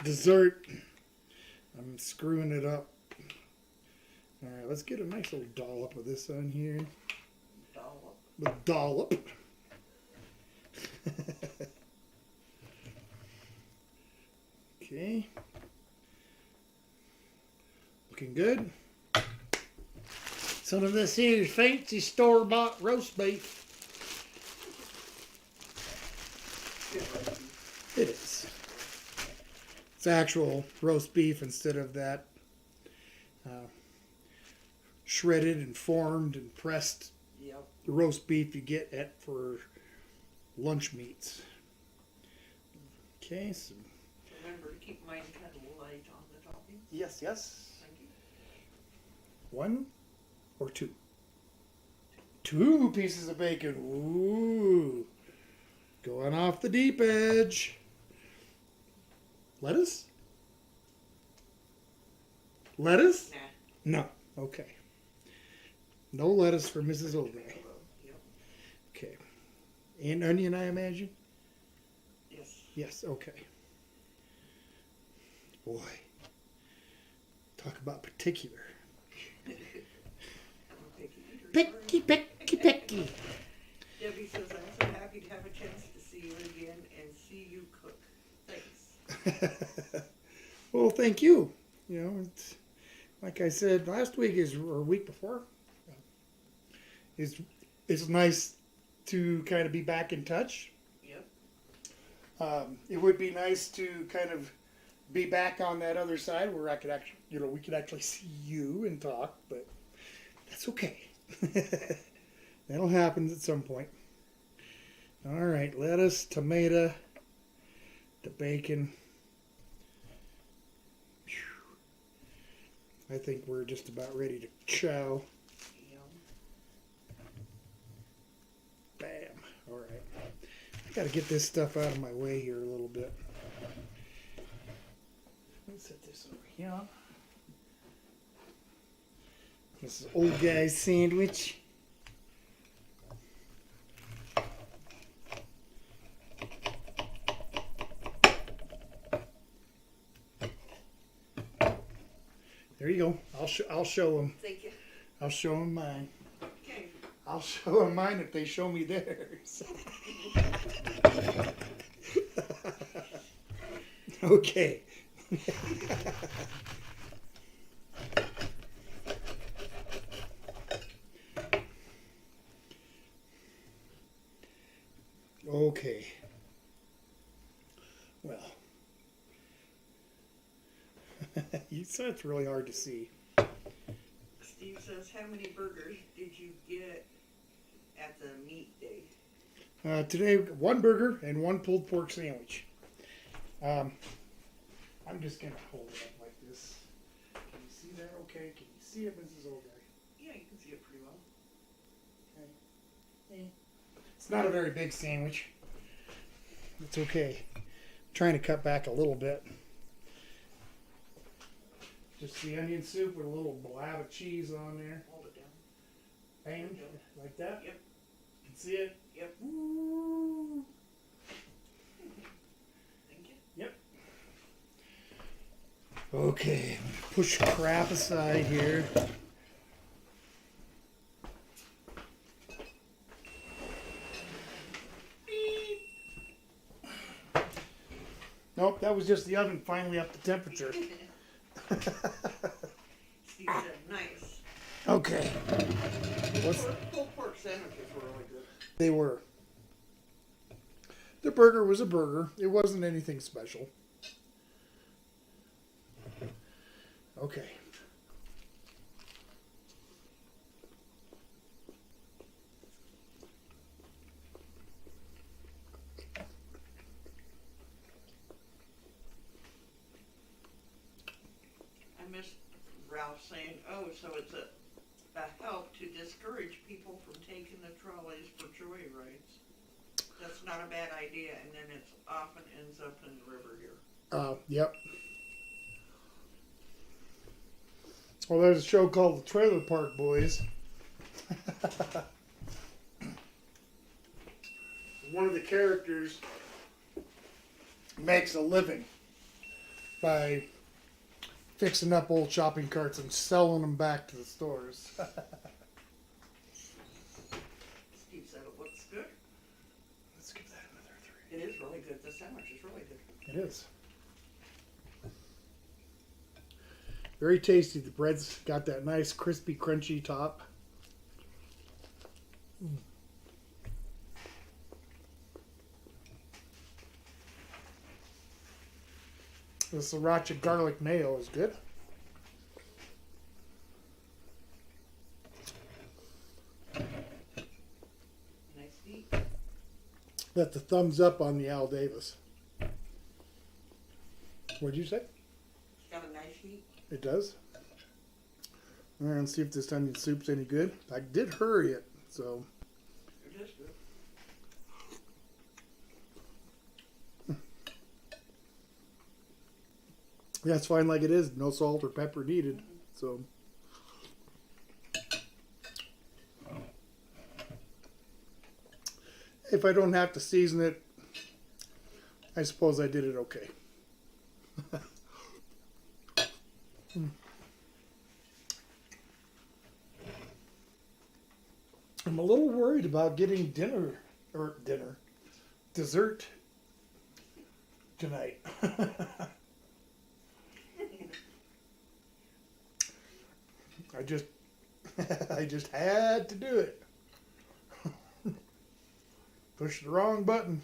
dessert, I'm screwing it up. All right, let's get a nice little dollop of this on here. Dollop. The dollop. Okay. Looking good. Some of this here is fancy store-bought roast beef. It is. It's actual roast beef instead of that shredded and formed and pressed roast beef you get at for lunch meats. Okay, so remember to keep mine kind of light on the topping. yes. Thank you. 1 or 2? 2 pieces of bacon. Ooh. Going off the deep edge. Lettuce? Lettuce? Nah. No. Okay. No lettuce for Mrs. Obey. Yep. Okay. And onion, I imagine? Yes. Yes, okay. Boy. Talk about particular. I'm a picky eater. Picky. Debbie says, I'm so happy to have a chance to see you again and see you cook. Thanks. Well, thank you. You know, it's, like I said last week or week before, it's nice to kind of be back in touch. Yep. It would be nice to kind of be back on that other side where I could actually, we could actually see you and talk, but that's okay. That'll happen at some point. All right, lettuce, tomato, the bacon. Whew. I think we're just about ready to chow. Yum. Bam. All right. I got to get this stuff out of my way here a little bit. Let's set this over here. This is old guy's sandwich. There you go. I'll show them. Thank you. I'll show them mine. Okay. I'll show them mine if they show me theirs. Okay. Okay. Well. So it's really hard to see. Steve says, how many burgers did you get at the meat day? Today, 1 burger and 1 pulled pork sandwich. I'm just going to hold it up like this. Can you see that okay? Can you see it, Mrs. Olgay? Yeah, you can see it pretty well. Okay. It's not a very big sandwich. It's okay. I'm trying to cut back a little bit. Just the onion soup with a little blab of cheese on there. Hold it down. Bam, like that. Yep. You can see it? Yep. Ooh. Thank you. Yep. Okay, I'm gonna push crap aside here. Nope, that was just the oven finally up the temperature. Steve said, nice. Okay. What's Pulled pork sandwiches were really good. They were. The burger was a burger. It wasn't anything special. Okay. I missed Ralph saying, oh, so it's a help to discourage people from taking the trolleys for joyrides. That's not a bad idea, and then it often ends up in the river here. Yep. Well, there's a show called The Trailer Park Boys. One of the characters makes a living by fixing up old shopping carts and selling them back to the stores. Steve said it looks good. Let's give that another 3. It is really good. The sandwich is really good. It is. Very tasty. The bread's got that nice crispy, crunchy top. The sriracha garlic mayo is good. Nice deep. That's the thumbs up on the Al Davis. What'd you say? It's got a nice heat. It does. All right, let's see if this onion soup's any good. I did hurry it, so. It is good. That's fine like it is. No salt or pepper needed. So. If I don't have to season it, I suppose I did it okay. I'm a little worried about getting dessert tonight. I just had to do it. Push the wrong button.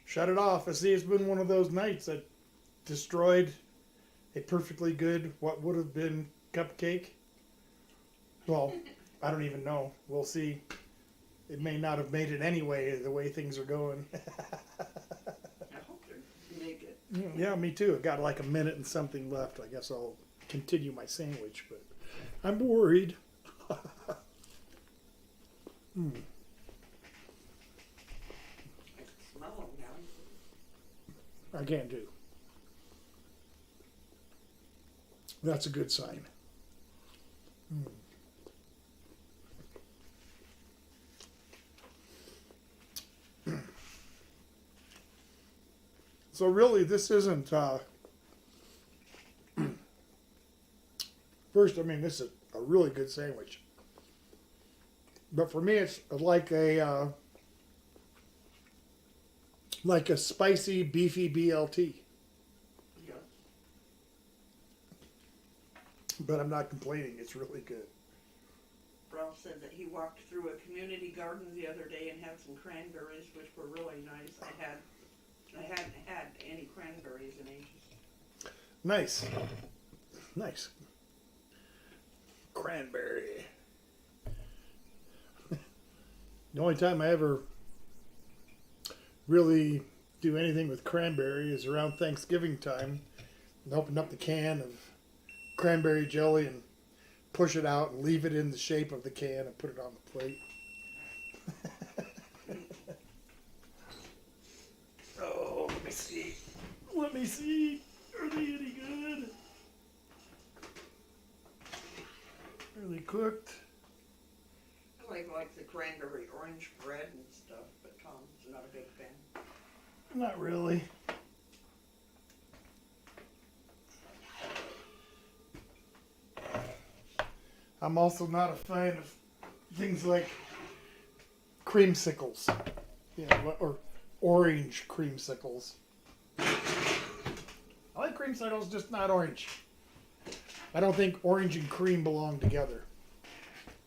Shut it off. I see it's been one of those nights that destroyed a perfectly good, what would have been cupcake. Well, I don't even know. We'll see. It may not have made it anyway, the way things are going. I hope they make it. Yeah, me too. I got like a minute and something left. I guess I'll continue my sandwich, but I'm worried. I can smell them now. I can do. That's a good sign. So really, this isn't. First, I mean, this is a really good sandwich. But for me, it's like a spicy, beefy BLT. Yeah. But I'm not complaining. It's really good. Ralph said that he walked through a community garden the other day and had some cranberries, which were really nice. I hadn't had any cranberries in ages. Nice. Nice. Cranberry. The only time I ever really do anything with cranberry is around Thanksgiving time. And open up the can of cranberry jelly and push it out and leave it in the shape of the can and put it on the plate. Oh, let me see. Let me see. Are they any good? Are they cooked? I like the cranberry orange bread and stuff, but Tom's not a big fan. Not really. I'm also not a fan of things like creamsicles, or orange creamsicles. I like creamsicles, just not orange. I don't think orange and cream belong together.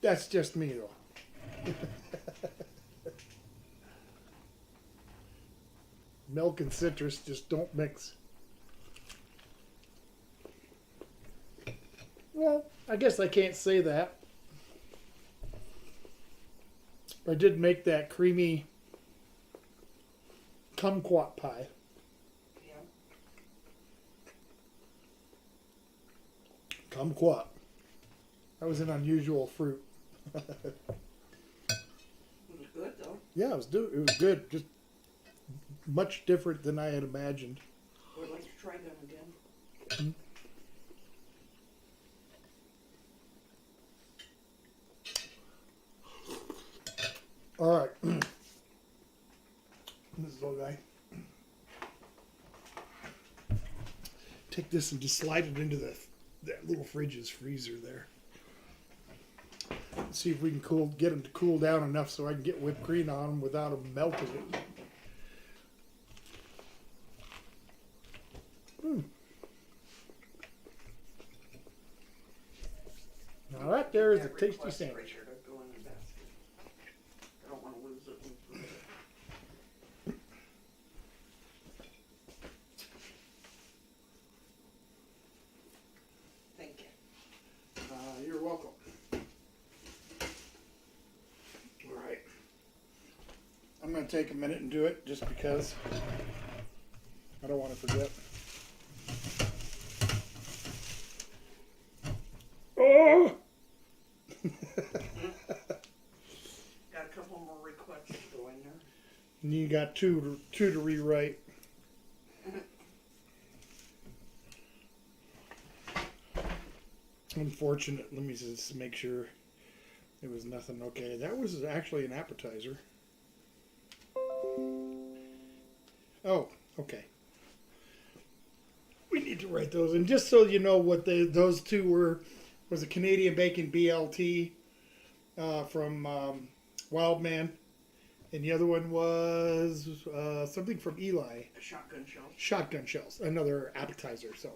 That's just me, though. Milk and citrus just don't mix. Well, I guess I can't say that. I did make that creamy kumquat pie. Yeah. Kumquat. That was an unusual fruit. It was good though. Yeah, it was good. Just much different than I had imagined. I would like to try them again. All right. This little guy. Take this and just slide it into that little fridge's freezer there. See if we can get them to cool down enough so I can get whipped cream on them without them melting it. Now that there is a tasty sandwich. Go in the basket. I don't want to lose it. Thank you. You're welcome. All right. I'm going to take a minute and do it just because I don't want to forget. Oh! Got a couple more requests to go in there. And you got two to rewrite. Unfortunate. Let me just make sure there was nothing. Okay, that was actually an appetizer. Oh, okay. We need to write those. And just so you know what those two were, was a Canadian bacon BLT from Wildman. And the other one was something from Eli. Shotgun shells. Shotgun shells. Another appetizer. So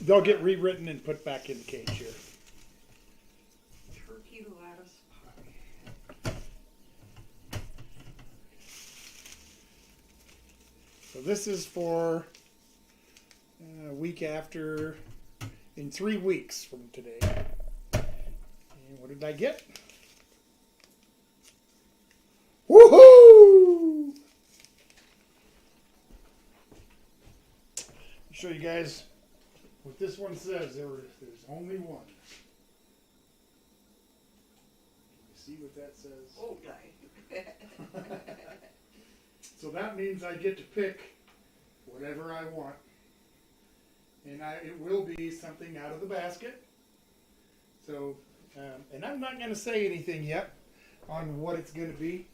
they'll get rewritten and put back in the cage here. Turkey lattice pie. So this is for a week after, in 3 weeks from today. And what did I get? Woohoo! I'll show you guys what this one says. There's only one. You see what that says? Oh, guy. So that means I get to pick whatever I want. And it will be something out of the basket. So, and I'm not going to say anything yet on what it's going to be.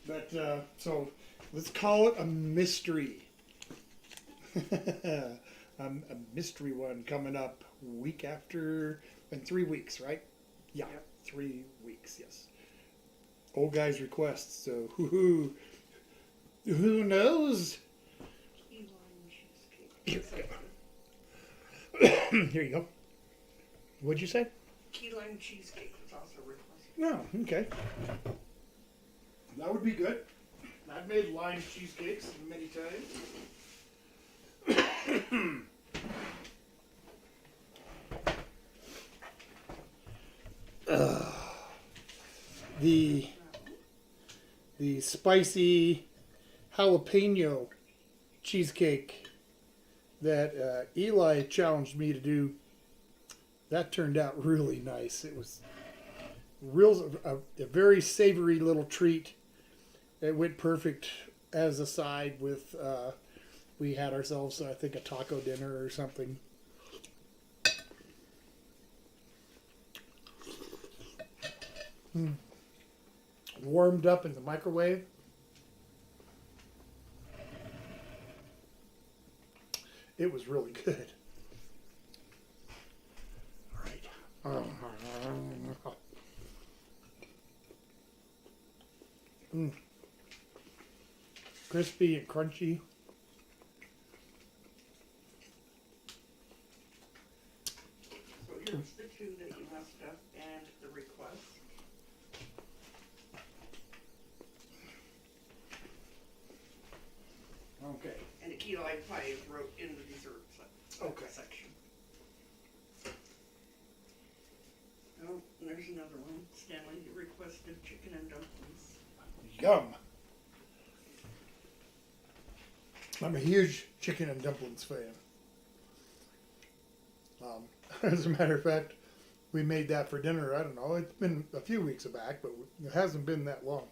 But, so let's call it a mystery. A mystery one coming up week after, in 3 weeks, right? Yeah, Yep. 3 weeks, yes. Old guy's request, so who knows? Key lime cheesecake. Here you go. What'd you say? Key lime cheesecake was also requested. No, okay. That would be good. I've made lime cheesecakes many times. The spicy jalapeno cheesecake that Eli challenged me to do, that turned out really nice. It was a very savory little treat. It went perfect as a side with, we had ourselves, I think, a taco dinner or something. Warmed up in the microwave. It was really good. All right. Crispy and crunchy. So here's the two that you messed up and the request. Okay. And the key lime pie is wrote in the dessert section. Oh, and there's another one. Stanley requested chicken and dumplings. Yum. I'm a huge chicken and dumplings fan. As a matter of fact, we made that for dinner. I don't know. It's been a few weeks back, but it hasn't been that long.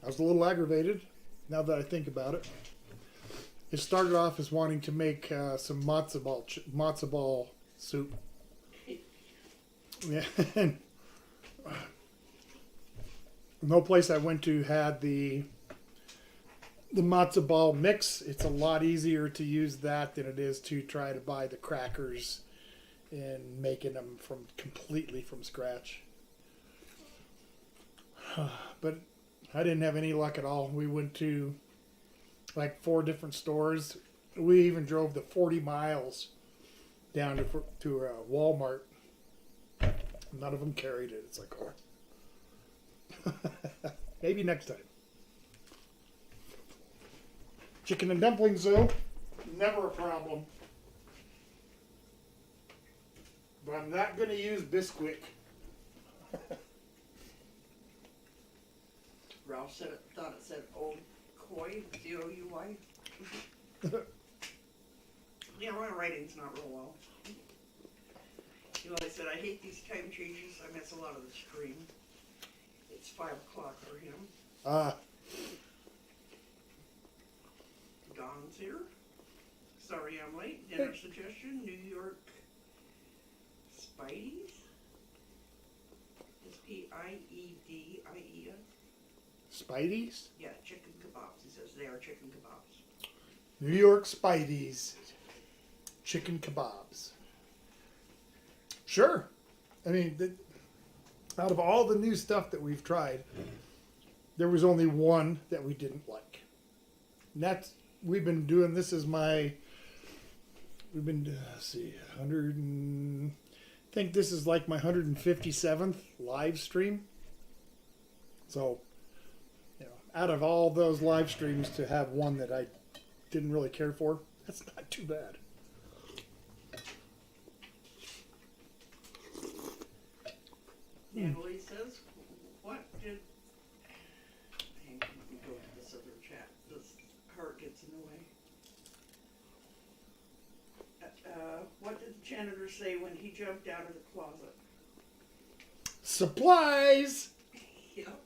I was a little aggravated now that I think about it. It started off as wanting to make some matzo ball soup. Yeah. No place I went to had the matzo ball mix. It's a lot easier to use that than it is to try to buy the crackers and making them completely from scratch. But I didn't have any luck at all. We went to like 4 different stores. We even drove the 40 miles down to Walmart. None of them carried it. It's like, oh. Maybe next time. Chicken and dumplings, though, never a problem. But I'm not going to use Bisquick. Ralph thought it said Old Coy, C-O-U-Y. Yeah, my writing's not real well. You know, I said, I hate these time changes. I miss a lot of the stream. It's 5 o'clock for him. Don's here. Sorry I'm late. Dinner suggestion, New York Spideys. S-P-I-E-D-I-E-S. Spideys? Yeah, chicken kebabs. He says they are chicken kebabs. New York Spideys. Chicken kebabs. Sure. I mean, out of all the new stuff that we've tried, there was only one that we didn't like. And we've been doing, we've been, let's see, I think this is like my 157th live stream. So, you know, out of all those live streams, to have one that I didn't really care for, that's not too bad. Natalie says, what did... Hang on, let me go to this other chat. This heart gets in the way. What did the janitor say when he jumped out of the closet? Supplies! Yep.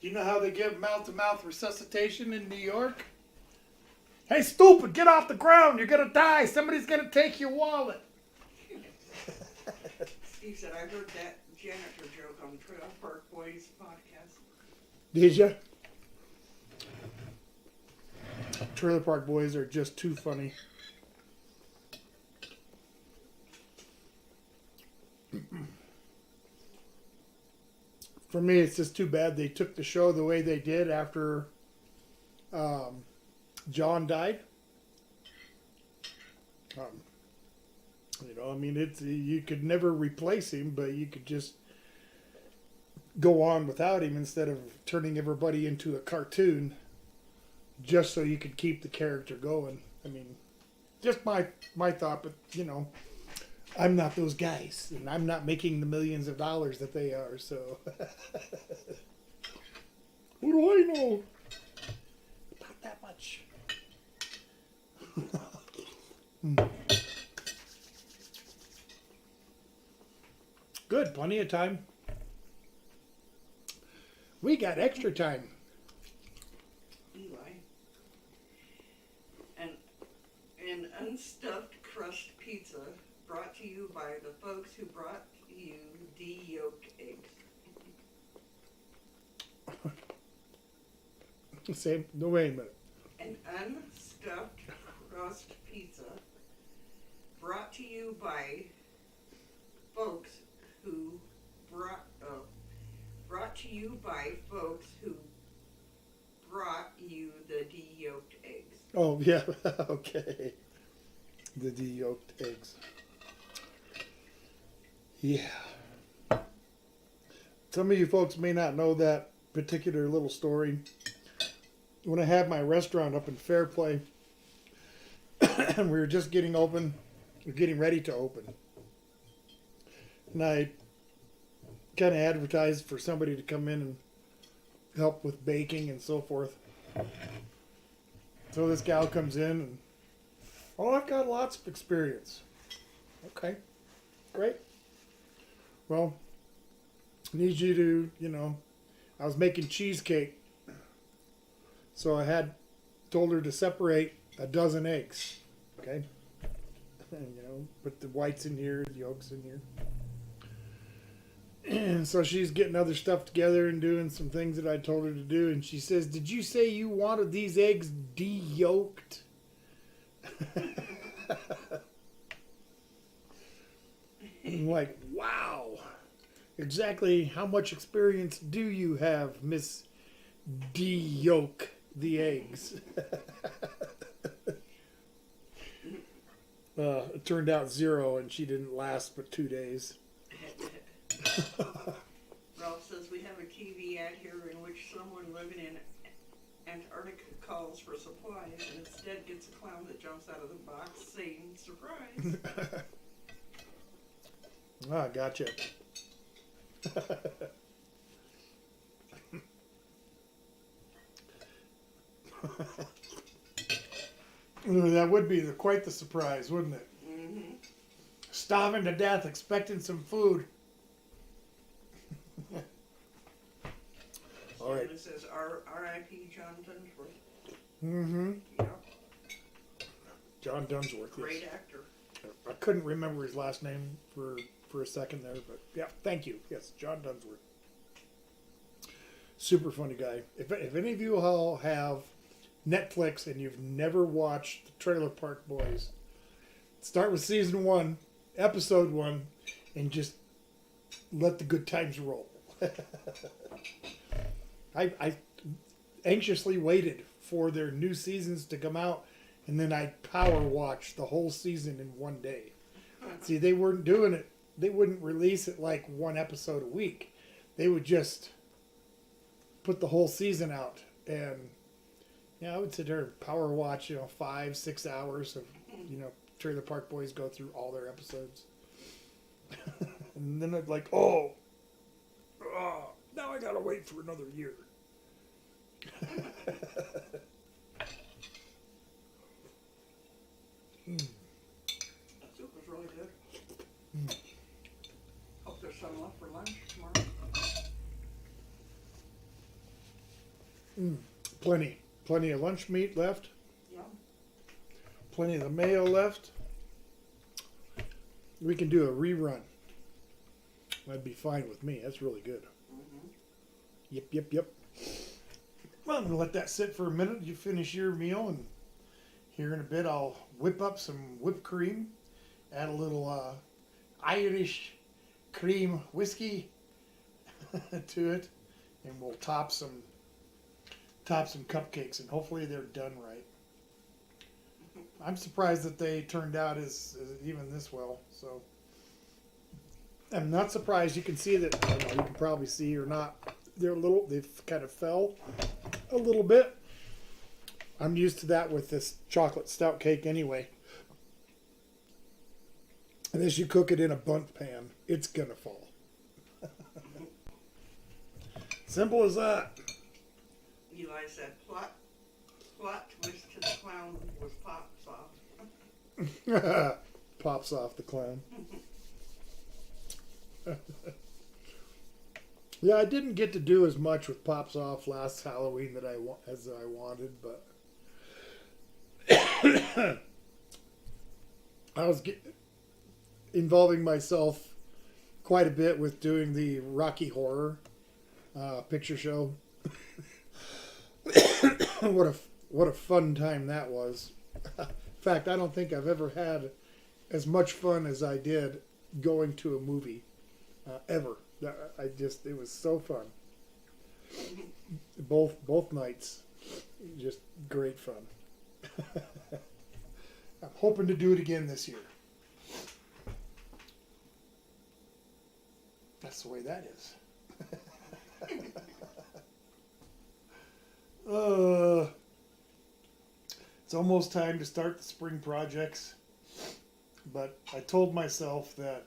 You know how they give mouth-to-mouth resuscitation in New York? Hey, stupid, get off the ground. You're going to die. Somebody's going to take your wallet. Steve said, I heard that janitor joke on the Trailer Park Boys podcast. Did you? Trailer Park Boys are just too funny. For me, it's just too bad they took the show the way they did after John died. You know, I mean, you could never replace him, but you could just go on without him instead of turning everybody into a cartoon just so you could keep the character going. I mean, just my thought, but, you know, I'm not those guys, and I'm not making the millions of dollars that they are, so. What do I know? Not that much. Good, plenty of time. We got extra time. Eli. An unstuffed crust pizza brought to you by the folks who brought you de-yolked eggs. Same. No, wait a minute. An unstuffed crust pizza brought to you by folks who brought you the de-yolked eggs. Oh, yeah. Okay. The de-yolked eggs. Yeah. Some of you folks may not know that particular little story. When I had my restaurant up in Fairplay, and we were just getting ready to open. and I kind of advertised for somebody to come in and help with baking and so forth. So this gal comes in and, oh, I've got lots of experience. Okay, great. Well, I need you to, I was making cheesecake. So I told her to separate a dozen eggs. Okay. Put the whites in here, the yolks in here. And so she's getting other stuff together and doing some things that I told her to do. And she says, "Did you say you wanted these eggs de-yolked?" I'm like, wow. Exactly how much experience do you have, Miss de-yolk the eggs? It turned out 0, and she didn't last but 2 days. Ralph says we have a TV ad here in which someone living in Antarctica calls for supplies and instead gets a clown that jumps out of the box saying surprise. Ah, gotcha. That would be quite the surprise, wouldn't it? Mm-hmm. Starving to death, expecting some food. All right. It says R.I.P. John Dunsworth. Mm-hmm. Yep. John Dunsworth. Great yes. actor. I couldn't remember his last name for a second there, but yeah, thank you. Yes, John Dunsworth. Super funny guy. If any of you all have Netflix and you've never watched the Trailer Park Boys, start with season 1, episode 1, and just let the good times roll. I anxiously waited for their new seasons to come out, and then I power watched the whole season in one day. See, they weren't doing it. They wouldn't release it like one episode a week. They would just put the whole season out, and I would sit there and power watch 5-6 hours of Trailer Park Boys go through all their episodes. And then I'd like, now I gotta wait for another year. That soup was really good. Hope there's some left for lunch tomorrow. Plenty of lunch meat left. Yeah. Plenty of the mayo left. We can do a rerun. That'd be fine with me. That's really good. Mm-hmm. Yep. Well, I'm going to let that sit for a minute. You finish your meal, and here in a bit I'll whip up some whipped cream, add a little Irish cream whiskey to it, and we'll top some cupcakes, and hopefully they're done right. I'm surprised that they turned out as even this well. So I'm not surprised. You can see that. I don't know, you can probably see or not. They've kind of fell a little bit. I'm used to that with this chocolate stout cake anyway. And as you cook it in a bundt pan, it's gonna fall. Simple as that. Eli said, plot twist to the clown was pops off. Pops off the clown. Yeah, I didn't get to do as much with Pops Off last Halloween as I wanted, but I was involving myself quite a bit with doing the Rocky Horror picture show. What a fun time that was. In fact, I don't think I've ever had as much fun as I did going to a movie ever. It was so fun. Both nights, just great fun. I'm hoping to do it again this year. That's the way that is. It's almost time to start the spring projects, but I told myself that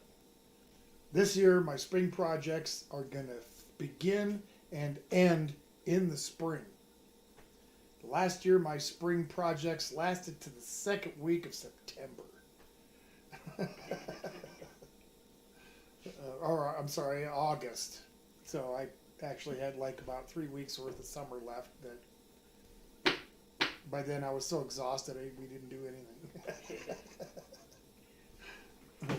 This year, my spring projects are going to begin and end in the spring. Last year, my spring projects lasted to the second week of September. Or, I'm sorry, August. So I actually had like about 3 weeks worth of summer left. That by then I was so exhausted we didn't do anything.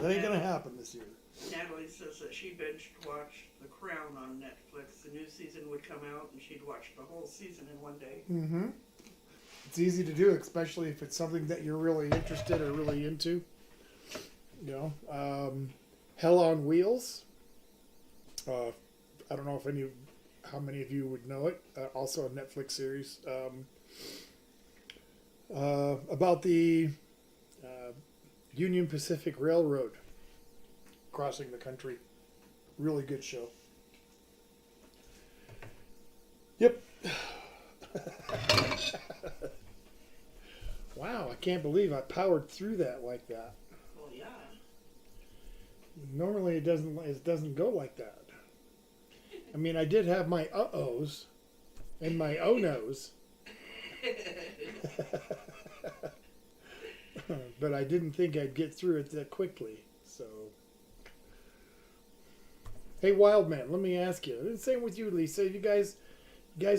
That ain't gonna happen this year. Natalie says that she binged watched The Crown on Netflix. The new season would come out and she'd watch the whole season in one day. Mm-hmm. It's easy to do, especially if it's something that you're really interested or really into. You know, Hell on Wheels. I don't know if how many of you would know it. Also a Netflix series about the Union Pacific Railroad crossing the country. Really good show. Yep. Wow, I can't believe I powered through that like that. Well, yeah. Normally it doesn't go like that. I mean, I did have my uh-ohs and my oh-nos. But I didn't think I'd get through it that quickly. So, hey, Wildman, let me ask you. Same with you, Lisa. You guys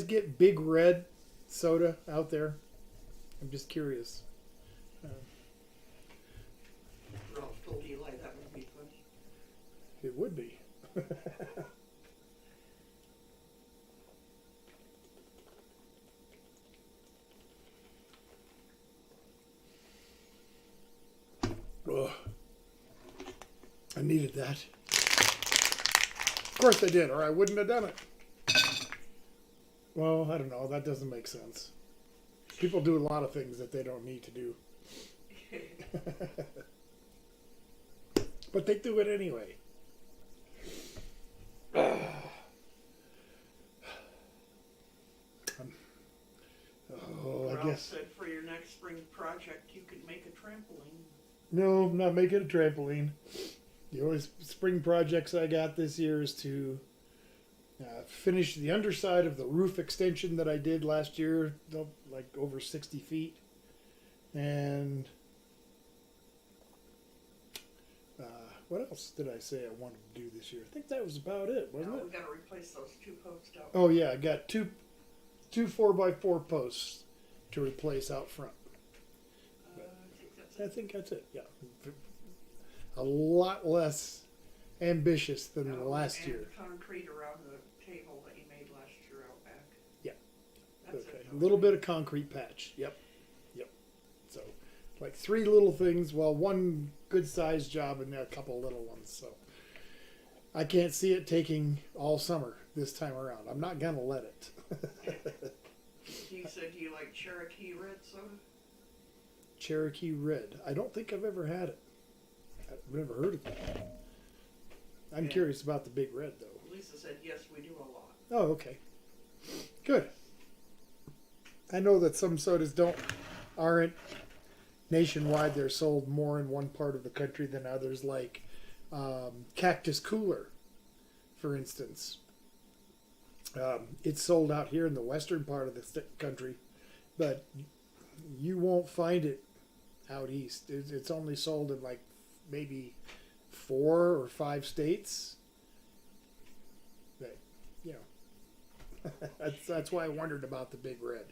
get Big Red soda out there? I'm just curious. Ralph told Eli that would be funny. It would be. Ugh. I needed that. Of course I did, or I wouldn't have done it. Well, I don't know. That doesn't make sense. People do a lot of things that they don't need to do. But they do it anyway. I Ralph guess. said for your next spring project you could make a trampoline. No, I'm not making a trampoline. The only spring projects I got this year is to finish the underside of the roof extension that I did last year, like over 60 feet. And what else did I say I wanted to do this year? I think that was about it, wasn't it? We got to replace those 2 posts out. Oh yeah, I got two 4x4 posts to replace out front. I think that's it. Yeah, a lot less ambitious than last year. Concrete around the table that you made last year out back. Yeah. That's Okay. it. A little bit of concrete patch. Yep. So, like 3 little things. Well, one good sized job and then a couple little ones. So, I can't see it taking all summer this time around. I'm not gonna let it. You said you like Cherokee red soda? Cherokee Red. I don't think I've ever had it. I've never heard of that. I'm curious about the Big Red, though. Lisa said, yes, we do a lot. Oh, okay. Good. I know that some sodas aren't nationwide. They're sold more in one part of the country than others, like Cactus Cooler, for instance. It's sold out here in the western part of the country, but you won't find it out east. It's only sold in like maybe 4 or 5 states. But, you know, that's why I wondered about the Big Red.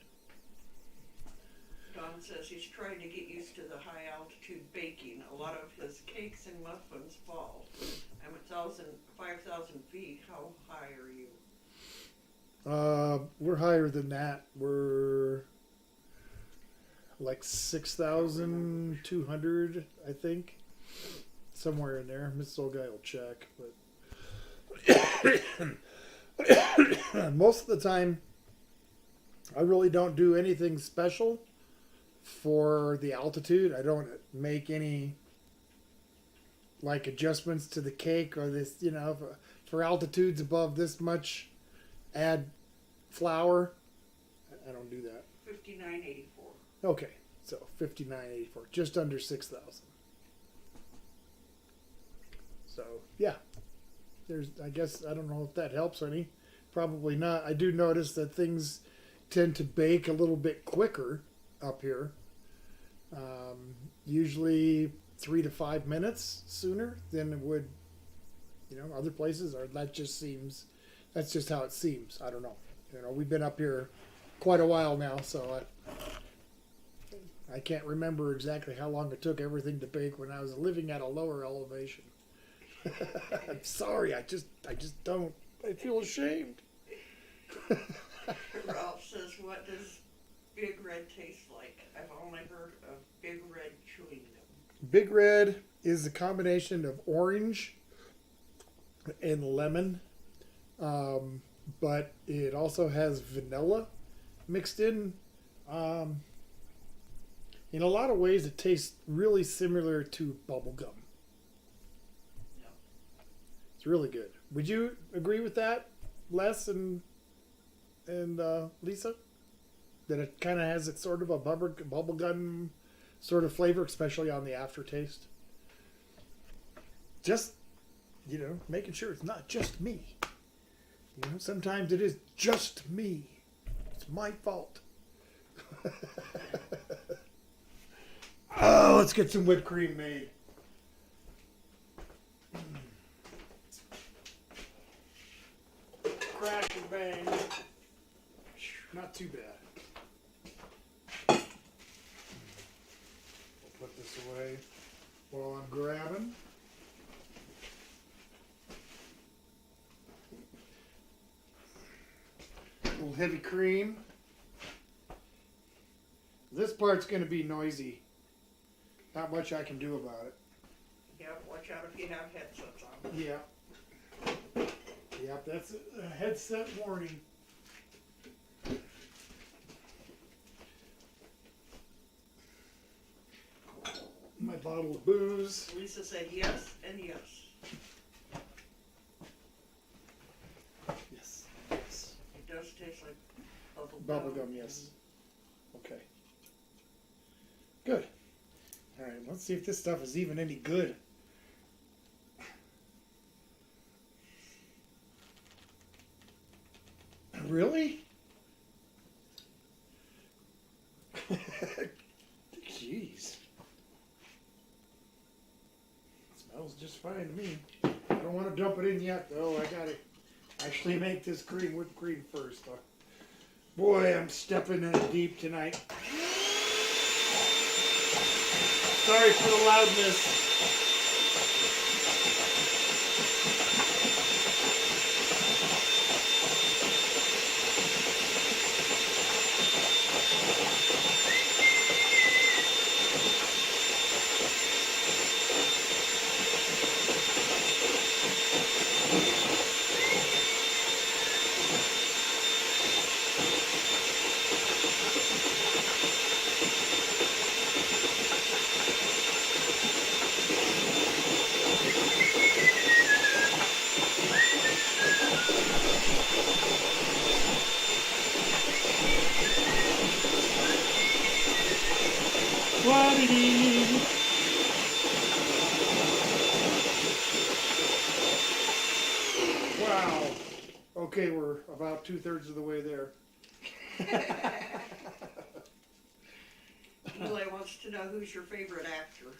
Don says he's trying to get used to the high altitude baking. A lot of his cakes and muffins fall. I'm 5,000 feet. How high are you? We're higher than that. We're like 6,200, I think. Somewhere in there. Mrs. Old Guy will check. But most of the time, I really don't do anything special for the altitude. I don't make any like adjustments to the cake or this, you know, for altitudes above this much, add flour. I don't do that. 5984. Okay, so 5984, just under 6,000. So yeah, I guess, I don't know if that helps any. Probably not. I do notice that things tend to bake a little bit quicker up here. Usually 3 to 5 minutes sooner than it would, other places. Or that's just how it seems. I don't know. We've been up here quite a while now, so I can't remember exactly how long it took everything to bake when I was living at a lower elevation. I'm sorry, I just don't. I feel ashamed. Ralph says, what does Big Red taste like? I've only heard of Big Red chewing gum. Big Red is a combination of orange and lemon, but it also has vanilla mixed in. In a lot of ways, it tastes really similar to bubble gum. No. It's really good. Would you agree with that, Les and Lisa? That it kind of has it sort of a bubble gum sort of flavor, especially on the aftertaste. Just, making sure it's not just me. Sometimes it is just me. It's my fault. Oh, let's get some whipped cream made. Crash and bang. Not too bad. We'll put this away while I'm grabbing. A little heavy cream. This part's going to be noisy. Not much I can do about it. Yeah, watch out if you have headsets on. Yeah. Yep, that's a headset warning. My bottle of booze. Lisa said yes and yes. Yes. Yes. It does taste like Bubble gum, yes. Okay. Good. All right, let's see if this stuff is even any good. Really? Jeez. Smells just fine to me. I don't want to dump it in yet, though. I gotta actually make this whipped cream first. Boy, I'm stepping in it deep tonight. Sorry for the loudness. Wow. Okay, we're about 2/3 of the way there. Eli wants to know who's your favorite actor.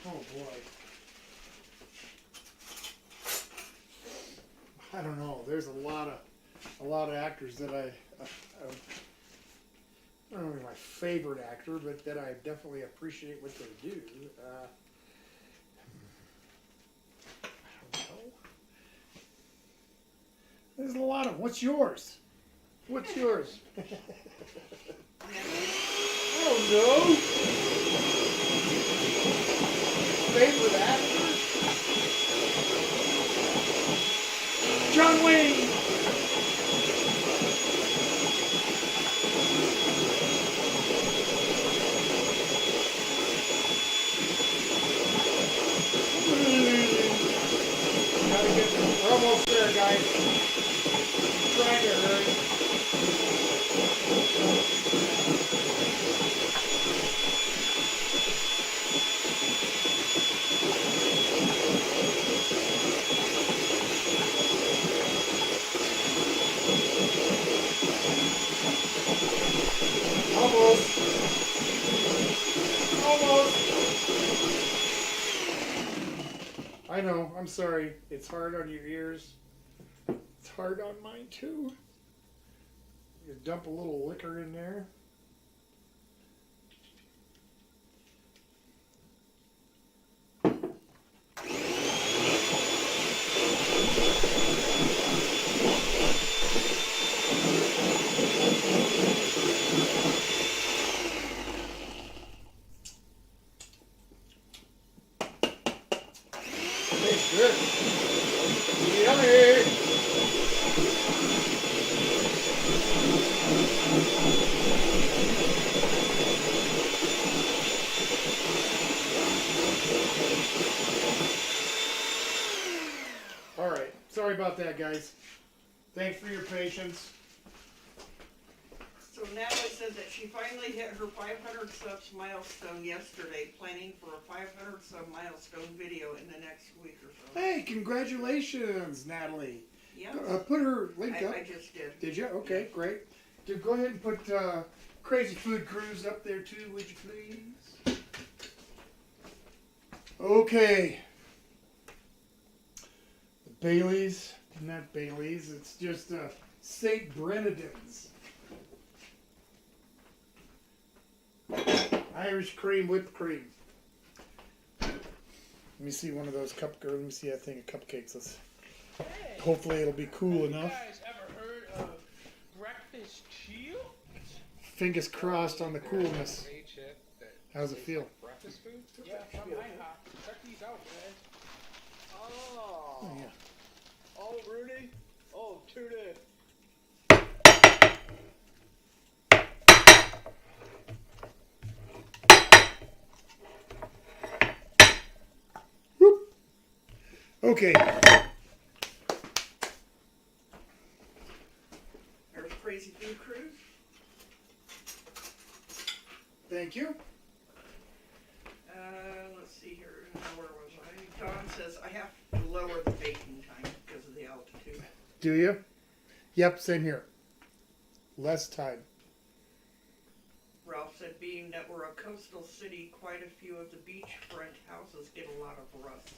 Oh boy. I don't know. There's a lot of actors that I don't know if my favorite actor, but that I definitely appreciate what they do. I don't know. There's a lot of. What's yours? What's yours? Oh no! Favorite actor? John Wayne. We're almost there, guys. Trying to hurry. I know. I'm sorry. It's hard on your ears. It's hard on mine too. You dump a little liquor in there. Tastes good. Yummy. All right. Sorry about that, guys. Thanks for your patience. So Natalie said that she finally hit her 500 subs milestone yesterday, planning for a 500 sub milestone video in the next week or so. Hey, congratulations, Natalie. Yeah, Put her link up. I just did. Did you? Okay, great. Dude, go ahead and put Crazy Food Cruise up there too, would you please? Okay. Bailey's, not Bailey's, it's just St. Bernardin's. Irish cream, whipped cream. Let me see one of those let me see that thing of cupcakes. Hey, Hopefully it'll be cool have enough. you guys ever heard of breakfast chill? Fingers crossed on the coolness. How's it feel? Breakfast food? Yeah, from IHOP. Check these out, guys. Oh. Oh, yeah. Oh, Rudy. Oh, tuna. Whoop. Okay. There's Crazy Food Cruise. Thank you. Let's see here. Now, where was I? Dawn says I have to lower the baking time because of the altitude. Do you? Yep, same here. Less time. Ralph said, being that we're a coastal city, quite a few of the beachfront houses get a lot of rust.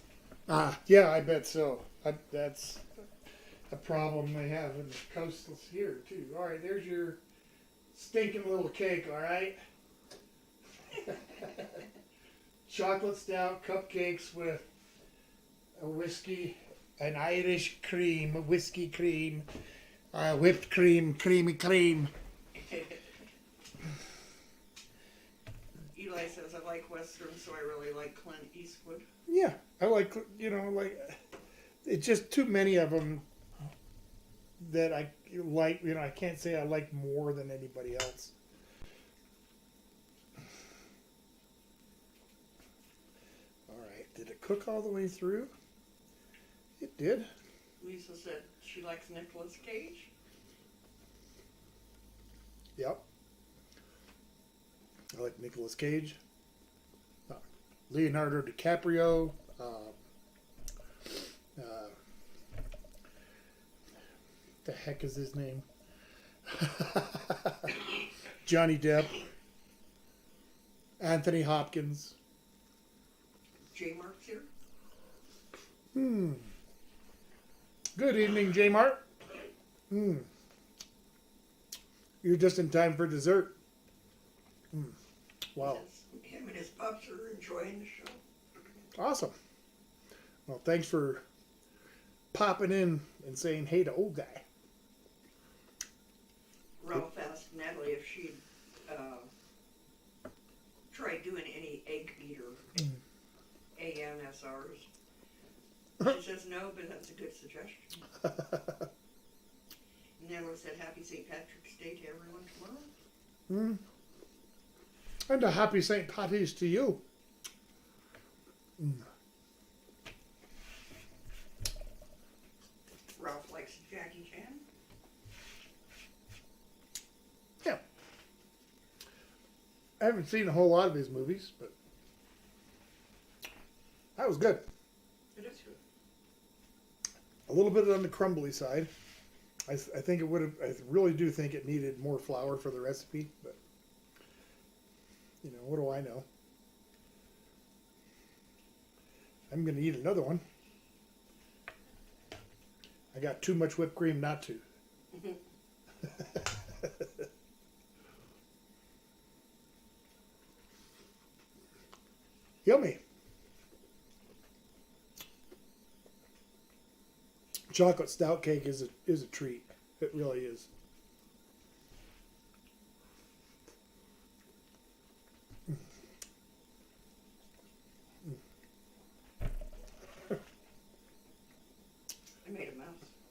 Yeah, I bet so. That's a problem they have in the coastals here, too. All right, there's your stinking little cake, all right? Chocolate stout cupcakes with a whiskey, an Irish cream, a whiskey cream, whipped cream, creamy cream. Eli says, I like Western, so I really like Clint Eastwood. Yeah, I like, it's just too many of them that I like, I can't say I like more than anybody else. All right, did it cook all the way through? It did. Lisa said she likes Nicolas Cage. Yep. I like Nicolas Cage. Leonardo DiCaprio. The heck is his name? Johnny Depp. Anthony Hopkins. J Mark's here. Good evening, J Mart. You're just in time for dessert. Wow. Him and his pups are enjoying the show. Awesome. Well, thanks for popping in and saying hey to old guy. Ralph asked Natalie if she'd tried doing any egg beater AMSRs. She says no, but that's a good suggestion. Natalie said happy St. Patrick's Day to everyone tomorrow. And a happy St. Patty's to you. Ralph likes Jackie Chan. Yeah. I haven't seen a whole lot of his movies, but that was good. It is good. A little bit on the crumbly side. I think it would have. I really do think it needed more flour for the recipe, but what do I know? I'm going to eat another one. got too much whipped cream not to. Yummy. Chocolate stout cake is a treat. It really is. I made a mess.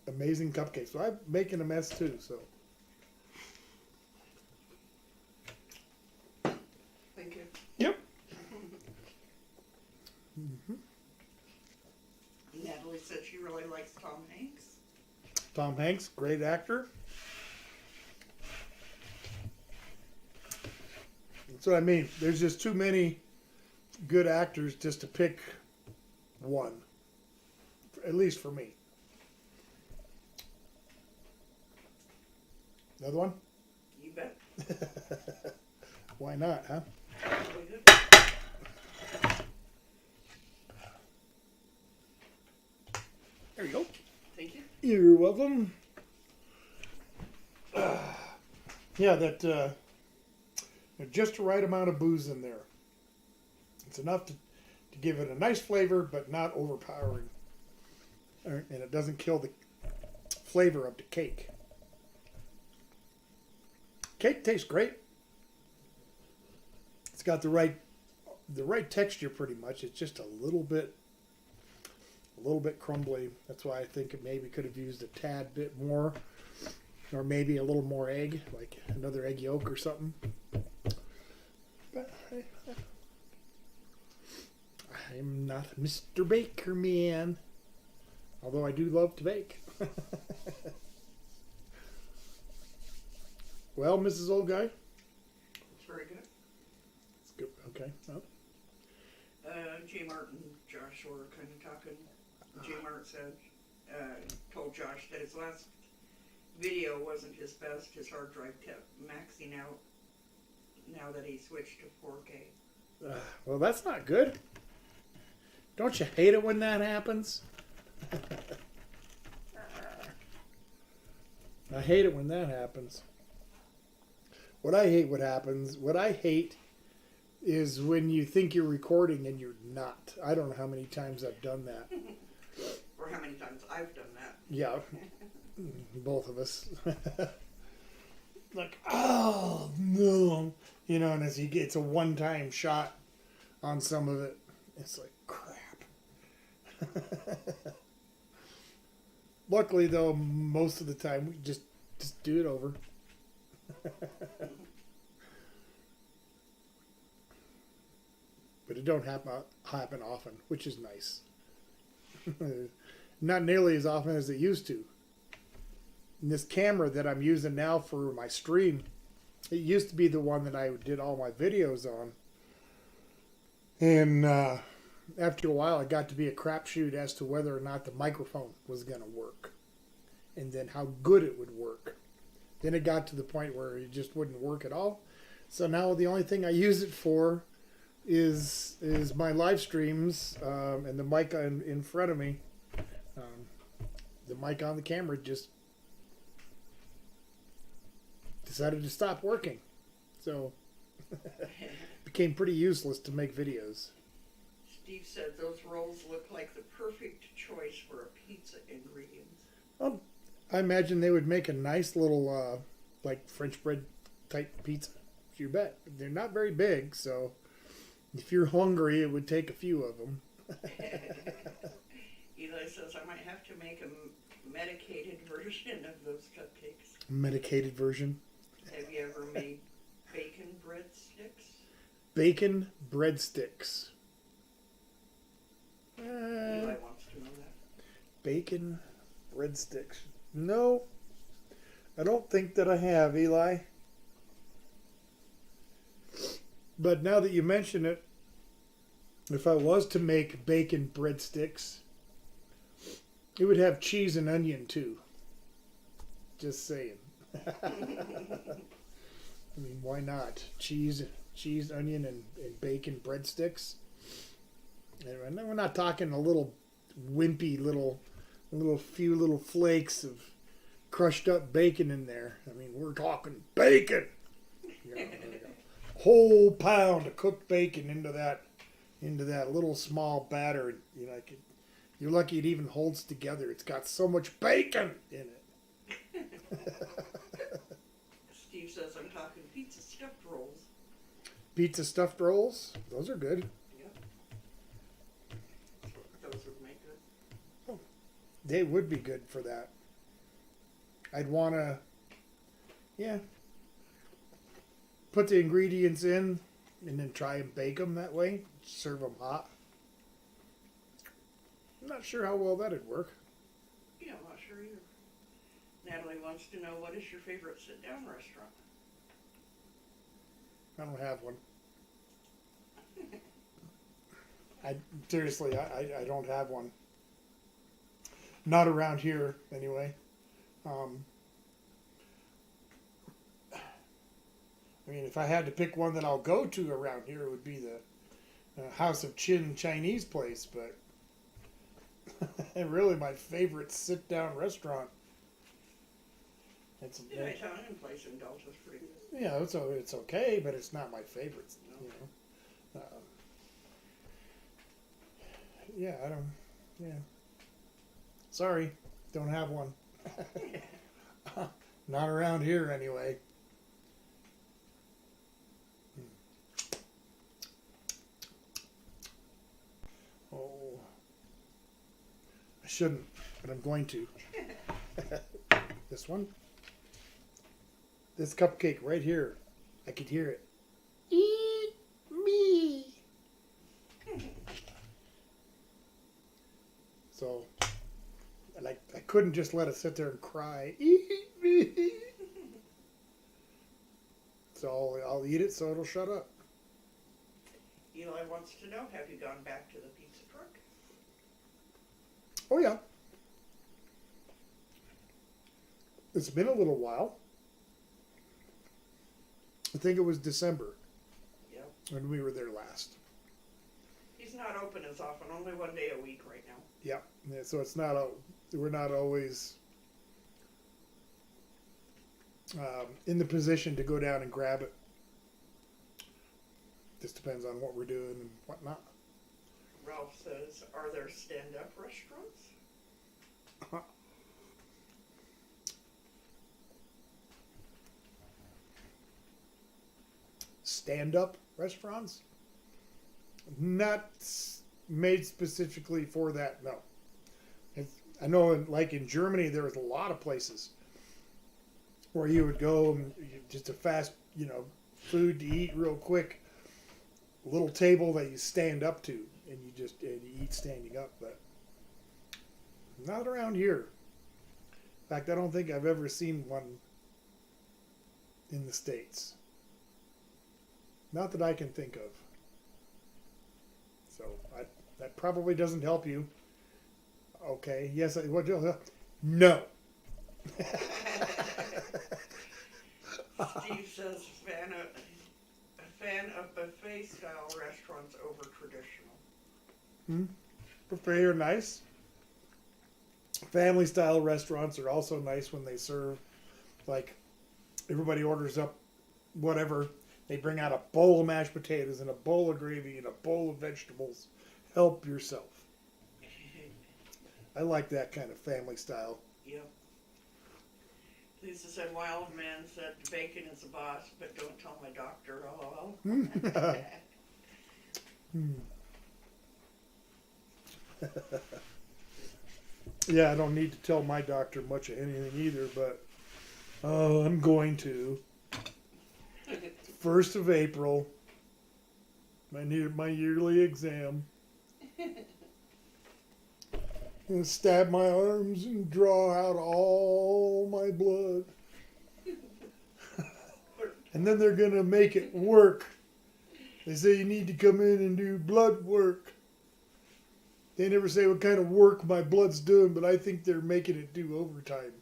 Amazing cupcakes. So I'm making a mess too. So Thank you. yep. Natalie said she really likes Tom Hanks. Tom Hanks, great actor. That's what I mean. There's just too many good actors just to pick one. At least for me. Another one? You bet. Why not, huh? Really good. There you go. Thank you. You're welcome. Yeah, just the right amount of booze in there. It's enough to give it a nice flavor, but not overpowering. And it doesn't kill the flavor of the cake. Cake tastes great. It's got the right texture pretty much. It's just a little bit crumbly. That's why I think it maybe could have used a tad bit more, or maybe a little more egg, like another egg yolk or something. But I'm not Mr. Baker Man, although I do love to bake. Well, Mrs. Old Guy, It's very good. it's good. Okay. Well, J. Martin and Josh were kind of talking. J. Martin said, told Josh that his last video wasn't his best. His hard drive kept maxing out now that he switched to 4K. well, that's not good. Don't you hate it when that happens? I hate it when that happens. What I hate is when you think you're recording and you're not. I don't know how many times I've done that. Or how many times I've done that. Yeah, both of us. Like, oh no, and as you get, it's a one-time shot on some of it. It's like crap. Luckily, though, most of the time we just do it over. But it don't happen often, which is nice. Not nearly as often as it used to. And this camera that I'm using now for my stream, it used to be the one that I did all my videos on. And after a while, it got to be a crapshoot as to whether or not the microphone was going to work. And then how good it would work. Then it got to the point where it just wouldn't work at all. So now the only thing I use it for is my live streams and the mic in front of me. The mic on the camera just decided to stop working. So it became pretty useless to make videos. Steve said those rolls look like the perfect choice for a pizza ingredients. I imagine they would make a nice little like French bread type pizza. You bet. They're not very big, so if you're hungry, it would take a few of them. Eli says I might have to make a medicated version of those cupcakes. Medicated version. Have you ever made bacon breadsticks? Bacon breadsticks. Eli wants to know that. Bacon breadsticks. No, I don't think that I have, Eli. But now that you mention it, if I was to make bacon breadsticks, it would have cheese and onion too. Just saying. I mean, why not? Cheese, onion, and bacon breadsticks. And we're not talking a little wimpy little a few little flakes of crushed up bacon in there. I mean, we're talking bacon. Yeah, there you go. Whole pound of cooked bacon into that little small batter. You know, you're lucky it even holds together. It's got so much bacon in it. Steve says I'm talking pizza stuffed rolls. Pizza stuffed rolls, those are good. Yep. Those would make good. They would be good for that. I'd want to, put the ingredients in and then try and bake them that way. Serve them hot. I'm not sure how well that'd work. Yeah, I'm not sure either. Natalie wants to know, what is your favorite sit-down restaurant? I don't have one. Seriously, I don't have one. Not around here, anyway. I mean, if I had to pick one that I'll go to around here, it would be the House of Chin Chinese place, but really my favorite sit-down restaurant. The Italian place in Delta's pretty good. Yeah, it's okay, but it's not my favorite. No. You know, I don't. Yeah, sorry, don't have one. Not around here, anyway. Oh, I shouldn't, but I'm going to. This one. This cupcake right here, I could hear it. Eat me. So, I couldn't just let it sit there and cry. Eat me. So I'll eat it so it'll shut up. Eli wants to know, have you gone back to the pizza truck? Oh yeah. It's been a little while. I think it was December Yep. when we were there last. He's not open as often, only one day a week right now. Yeah, so it's not we're not always in the position to go down and grab it. Just depends on what we're doing and whatnot. Ralph says, are there stand-up restaurants? Stand-up restaurants? Not made specifically for that, no. I know, like in Germany, there was a lot of places where you would go and just a fast, food to eat real quick, little table that you stand up to, and you eat standing up, but not around here. In fact, I don't think I've ever seen one in the States. Not that I can think of. So that probably doesn't help you. Okay. Yes. No. Steve says, a fan of buffet-style restaurants over traditional. Buffet are nice. Family-style restaurants are also nice when they serve, like, everybody orders up whatever. They bring out a bowl of mashed potatoes and a bowl of gravy and a bowl of vegetables. Help yourself. I like that kind of family style. Yep. Lisa said, Wild Man said, bacon is the boss, but don't tell my doctor, lol. Yeah, I don't need to tell my doctor much of anything either, but I'm going to. 1st of April, I need my yearly exam. And stab my arms and draw out all my blood. And then they're going to make it work. They say you need to come in and do blood work. They never say what kind of work my blood's doing, but I think they're making it do overtime.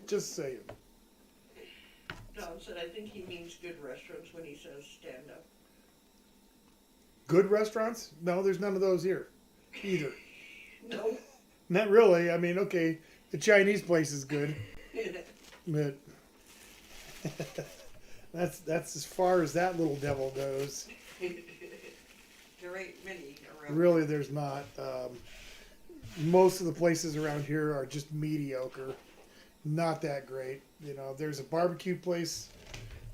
Just saying. Tom said, I think he means good restaurants when he says stand up. Good restaurants? No, there's none of those here either. No. Not really. I mean, okay, the Chinese place is good, but that's as far as that little devil goes. There ain't many around. Really, there's not. Most of the places around here are just mediocre, not that great. You know, there's a barbecue place.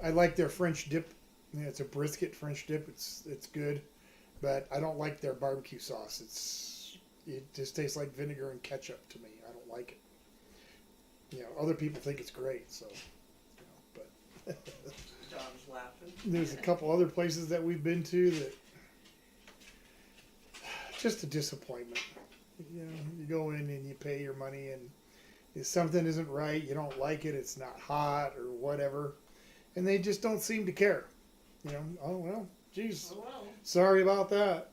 I like their French dip. Yeah, it's a brisket French dip. It's good, but I don't like their barbecue sauce. It just tastes like vinegar and ketchup to me. I don't like it. You know, other people think it's great. So, you know, but John's laughing. there's a couple other places that we've been to that just a disappointment. You know, you go in and you pay your money, and if something isn't right, you don't like it, it's not hot or whatever, and they just don't seem to care. You know, oh well, geez, Oh, well. sorry about that,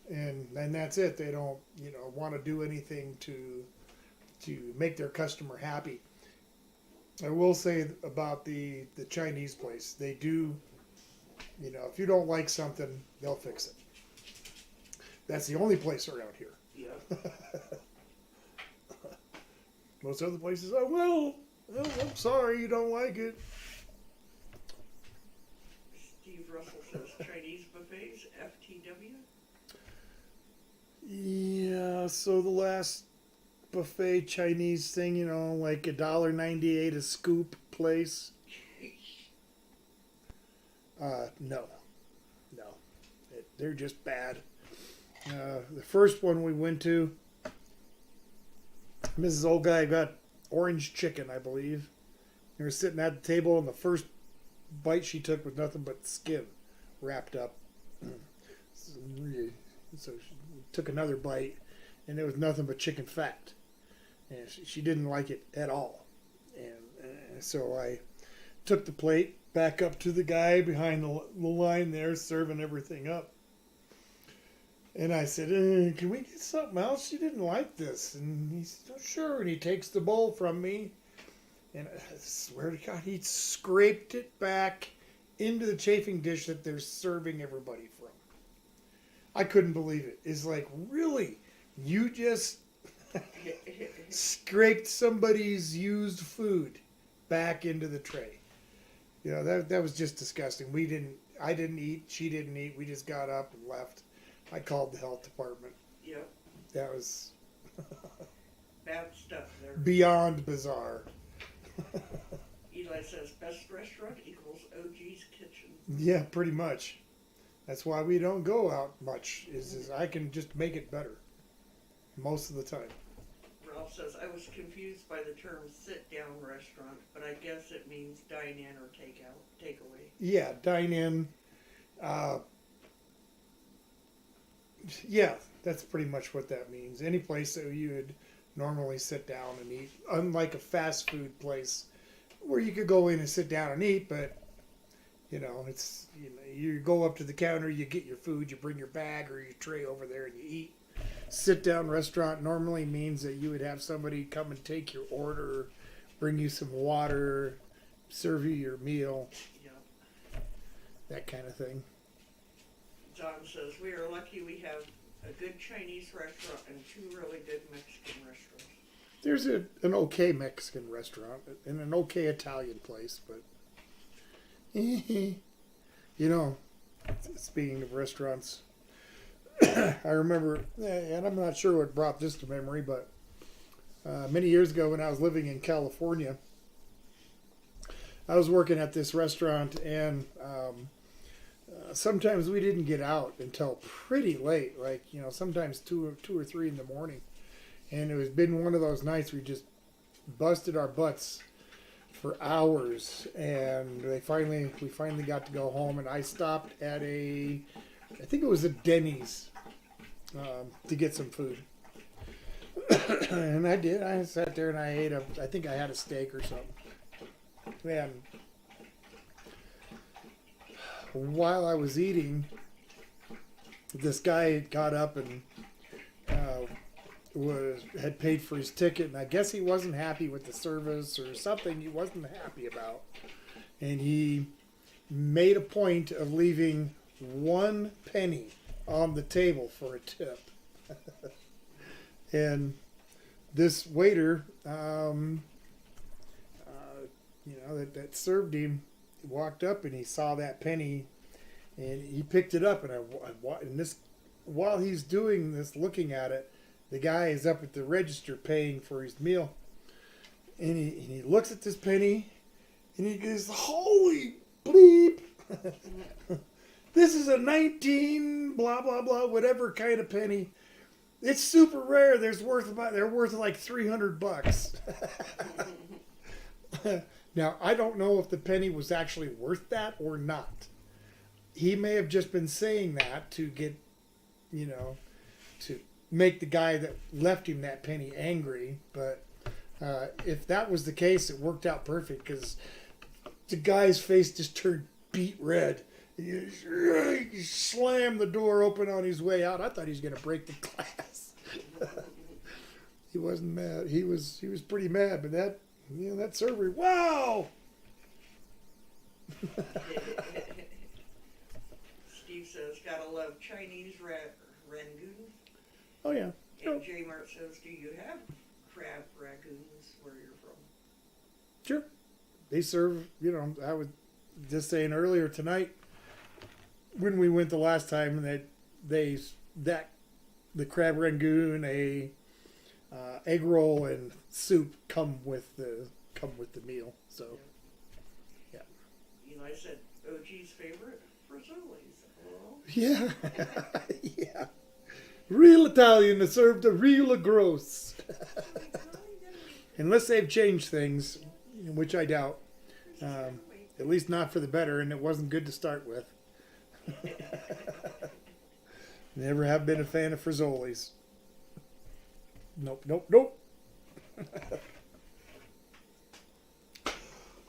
and that's it. They don't, you know, want to do anything to make their customer happy. I will say about the Chinese place, they do, you know, if you don't like something, they'll fix it. That's the only place around here. Yeah. Most other places, oh, well, I'm sorry you don't like it. Steve Russell says Chinese buffets, FTW. Yeah, so the last buffet Chinese thing, you know, like $1.98 a scoop place. No. They're just bad. The first one we went to, Mrs. Old Guy got orange chicken, I believe. They were sitting at the table, and the first bite she took was nothing but skin wrapped up. So she took another bite, and it was nothing but chicken fat. And she didn't like it at all. And so I took the plate back up to the guy behind the line there, serving everything up. And I said, can we get something else? She didn't like this. And he said, oh, sure. And he takes the bowl from me. And I swear to God, he scraped it back into the chafing dish that they're serving everybody from. I couldn't believe it. It's like, really? You just scraped somebody's used food back into the tray. You know, that was just disgusting. I didn't eat. She didn't eat. We just got up and left. I called the health department. Yep. That was Bad stuff there. beyond bizarre. Eli says best restaurant equals OG's Kitchen. Yeah, pretty much. That's why we don't go out much, is I can just make it better most of the time. Ralph says I was confused by the term sit-down restaurant, but I guess it means dine-in or takeaway. Yeah, dine in. Yeah, that's pretty much what that means. Any place that you would normally sit down and eat, unlike a fast food place where you could go in and sit down and eat, but you know, it's, you know, you go up to the counter, you get your food, you bring your bag or your tray over there and you eat. Sit down restaurant normally means that you would have somebody come and take your order, bring you some water, serve you your meal, Yep. that kind of thing. John says we are lucky we have a good Chinese restaurant and two really good Mexican restaurants. There's an okay Mexican restaurant and an okay Italian place, but you know, speaking of restaurants, I remember, and I'm not sure what brought this to memory, but many years ago when I was living in California, I was working at this restaurant, and sometimes we didn't get out until pretty late, like, you know, sometimes 2 or 3 in the morning. And it was been one of those nights we just busted our butts for hours, and we finally got to go home. And I stopped at I think it was a Denny's to get some food, and I did. I sat there and I ate I think I had a steak or something. And while I was eating, this guy got up and had paid for his ticket, and I guess he wasn't happy with the service or something he wasn't happy about, and he made a point of leaving 1 penny on the table for a tip. And this waiter, that served him, walked up and he saw that penny, and he picked it up. And this, while he's doing this, looking at it, the guy is up at the register paying for his meal, and he looks at this penny, and he goes, "Holy bleep! This is a 19 blah blah blah whatever kind of penny. It's super rare. They're worth like $300." Now, I don't know if the penny was actually worth that or not. He may have just been saying that to get, to make the guy that left him that penny angry. But if that was the case, it worked out perfect, because the guy's face just turned beet red. He slammed the door open on his way out. I thought he was going to break the glass. He wasn't mad. He was pretty mad, but that server, wow. Steve says, gotta love Chinese rangoon. Oh yeah. And J Mart says, do you have crab ragoons where you're from? Sure. They serve, I was just saying earlier tonight, when we went the last time, that the crab rangoon, egg roll, and soup come with the meal. So yeah. Eli said, OG's favorite frizzolis. Hello? Yeah. Yeah. Real Italian is served a real gross. Unless they've changed things, which I doubt. At least not for the better, and it wasn't good to start with. Never have been a fan of frizzolis. Nope.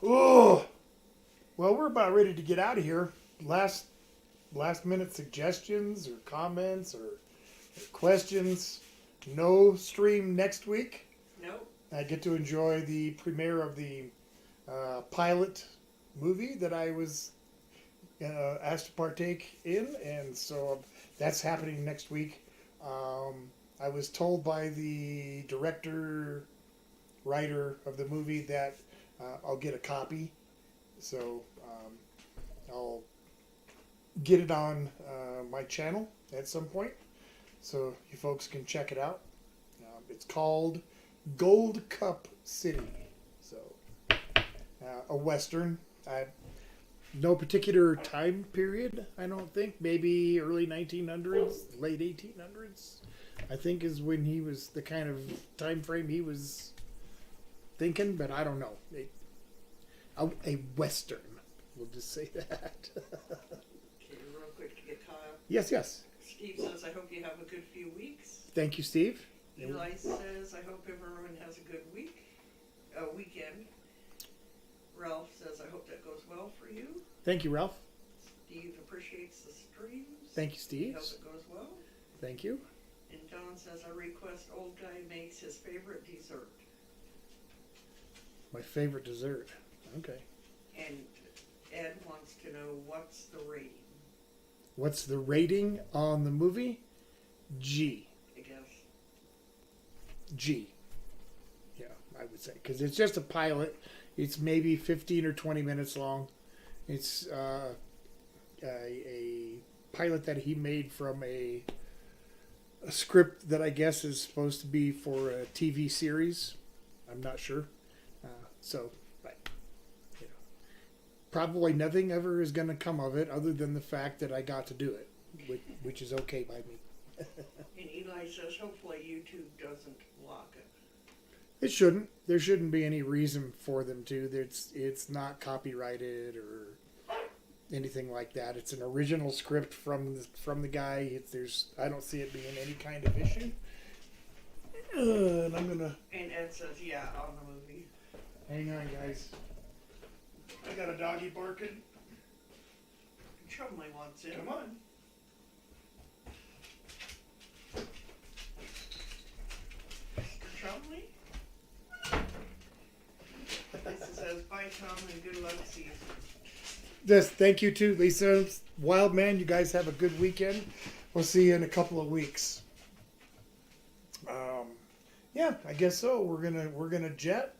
Oh, well, we're about ready to get out of here. Last minute suggestions or comments or questions? No stream next week. Nope. I get to enjoy the premiere of the pilot movie that I was asked to partake in, and so that's happening next week. I was told by the writer of the movie that I'll get a copy, so I'll get it on my channel at some point, so you folks can check it out. It's called Gold Cup City, so a western. No particular time period, I don't think. Maybe early 1900s, late 1800s, I think, is when he was, the kind of time frame he was thinking, but I don't know. A western, we'll just say that. Okay, real quick to get caught up. Yes. Steve says, I hope you have a good few weeks. Thank you, Steve. Eli says, I hope everyone has a good weekend. Ralph says, I hope that goes well for you. Thank you, Ralph. Steve appreciates the streams. Thank you, I Steve. hope it goes well. Thank you. And Don says, I request old guy makes his favorite dessert. My favorite dessert. Okay. And Ed wants to know, what's the rating? What's the rating on the movie? G. I guess. G. Yeah, I would say. Because it's just a pilot. It's maybe 15 or 20 minutes long. It's a pilot that he made from a script that I guess is supposed to be for a TV series. I'm not sure. But probably nothing ever is going to come of it other than the fact that I got to do it, which is okay by me. And Eli says, hopefully YouTube doesn't block it. It shouldn't. There shouldn't be any reason for them to. It's not copyrighted or anything like that. It's an original script from the guy. I don't see it being any kind of issue. And I'm gonna. And Ed says, yeah, on the movie. Hang on, guys. I got a doggy barking. Chumley wants in. Come on. Mr. Chumley? Lisa says, bye, Tom, and good luck season. Yes, thank you too, Lisa. Wild man, you guys have a good weekend. We'll see you in a couple of weeks. Yeah, I guess so. We're gonna jet.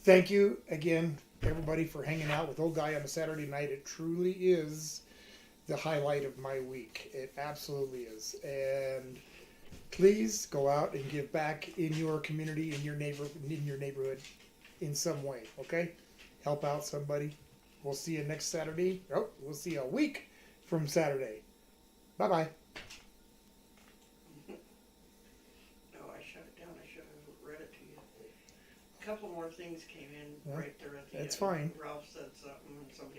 Thank you again, everybody, for hanging out with Old Guy on a Saturday night. It truly is the highlight of my week. It absolutely is. And please go out and give back in your community, in your neighborhood, in some way. Okay, help out somebody. We'll see you next Saturday. Oh, we'll see you a week from Saturday. Bye bye. Oh, I shut it down. I should have read it to you. A couple more things came in Yeah, right there at the that's end. fine. Ralph said something and somebody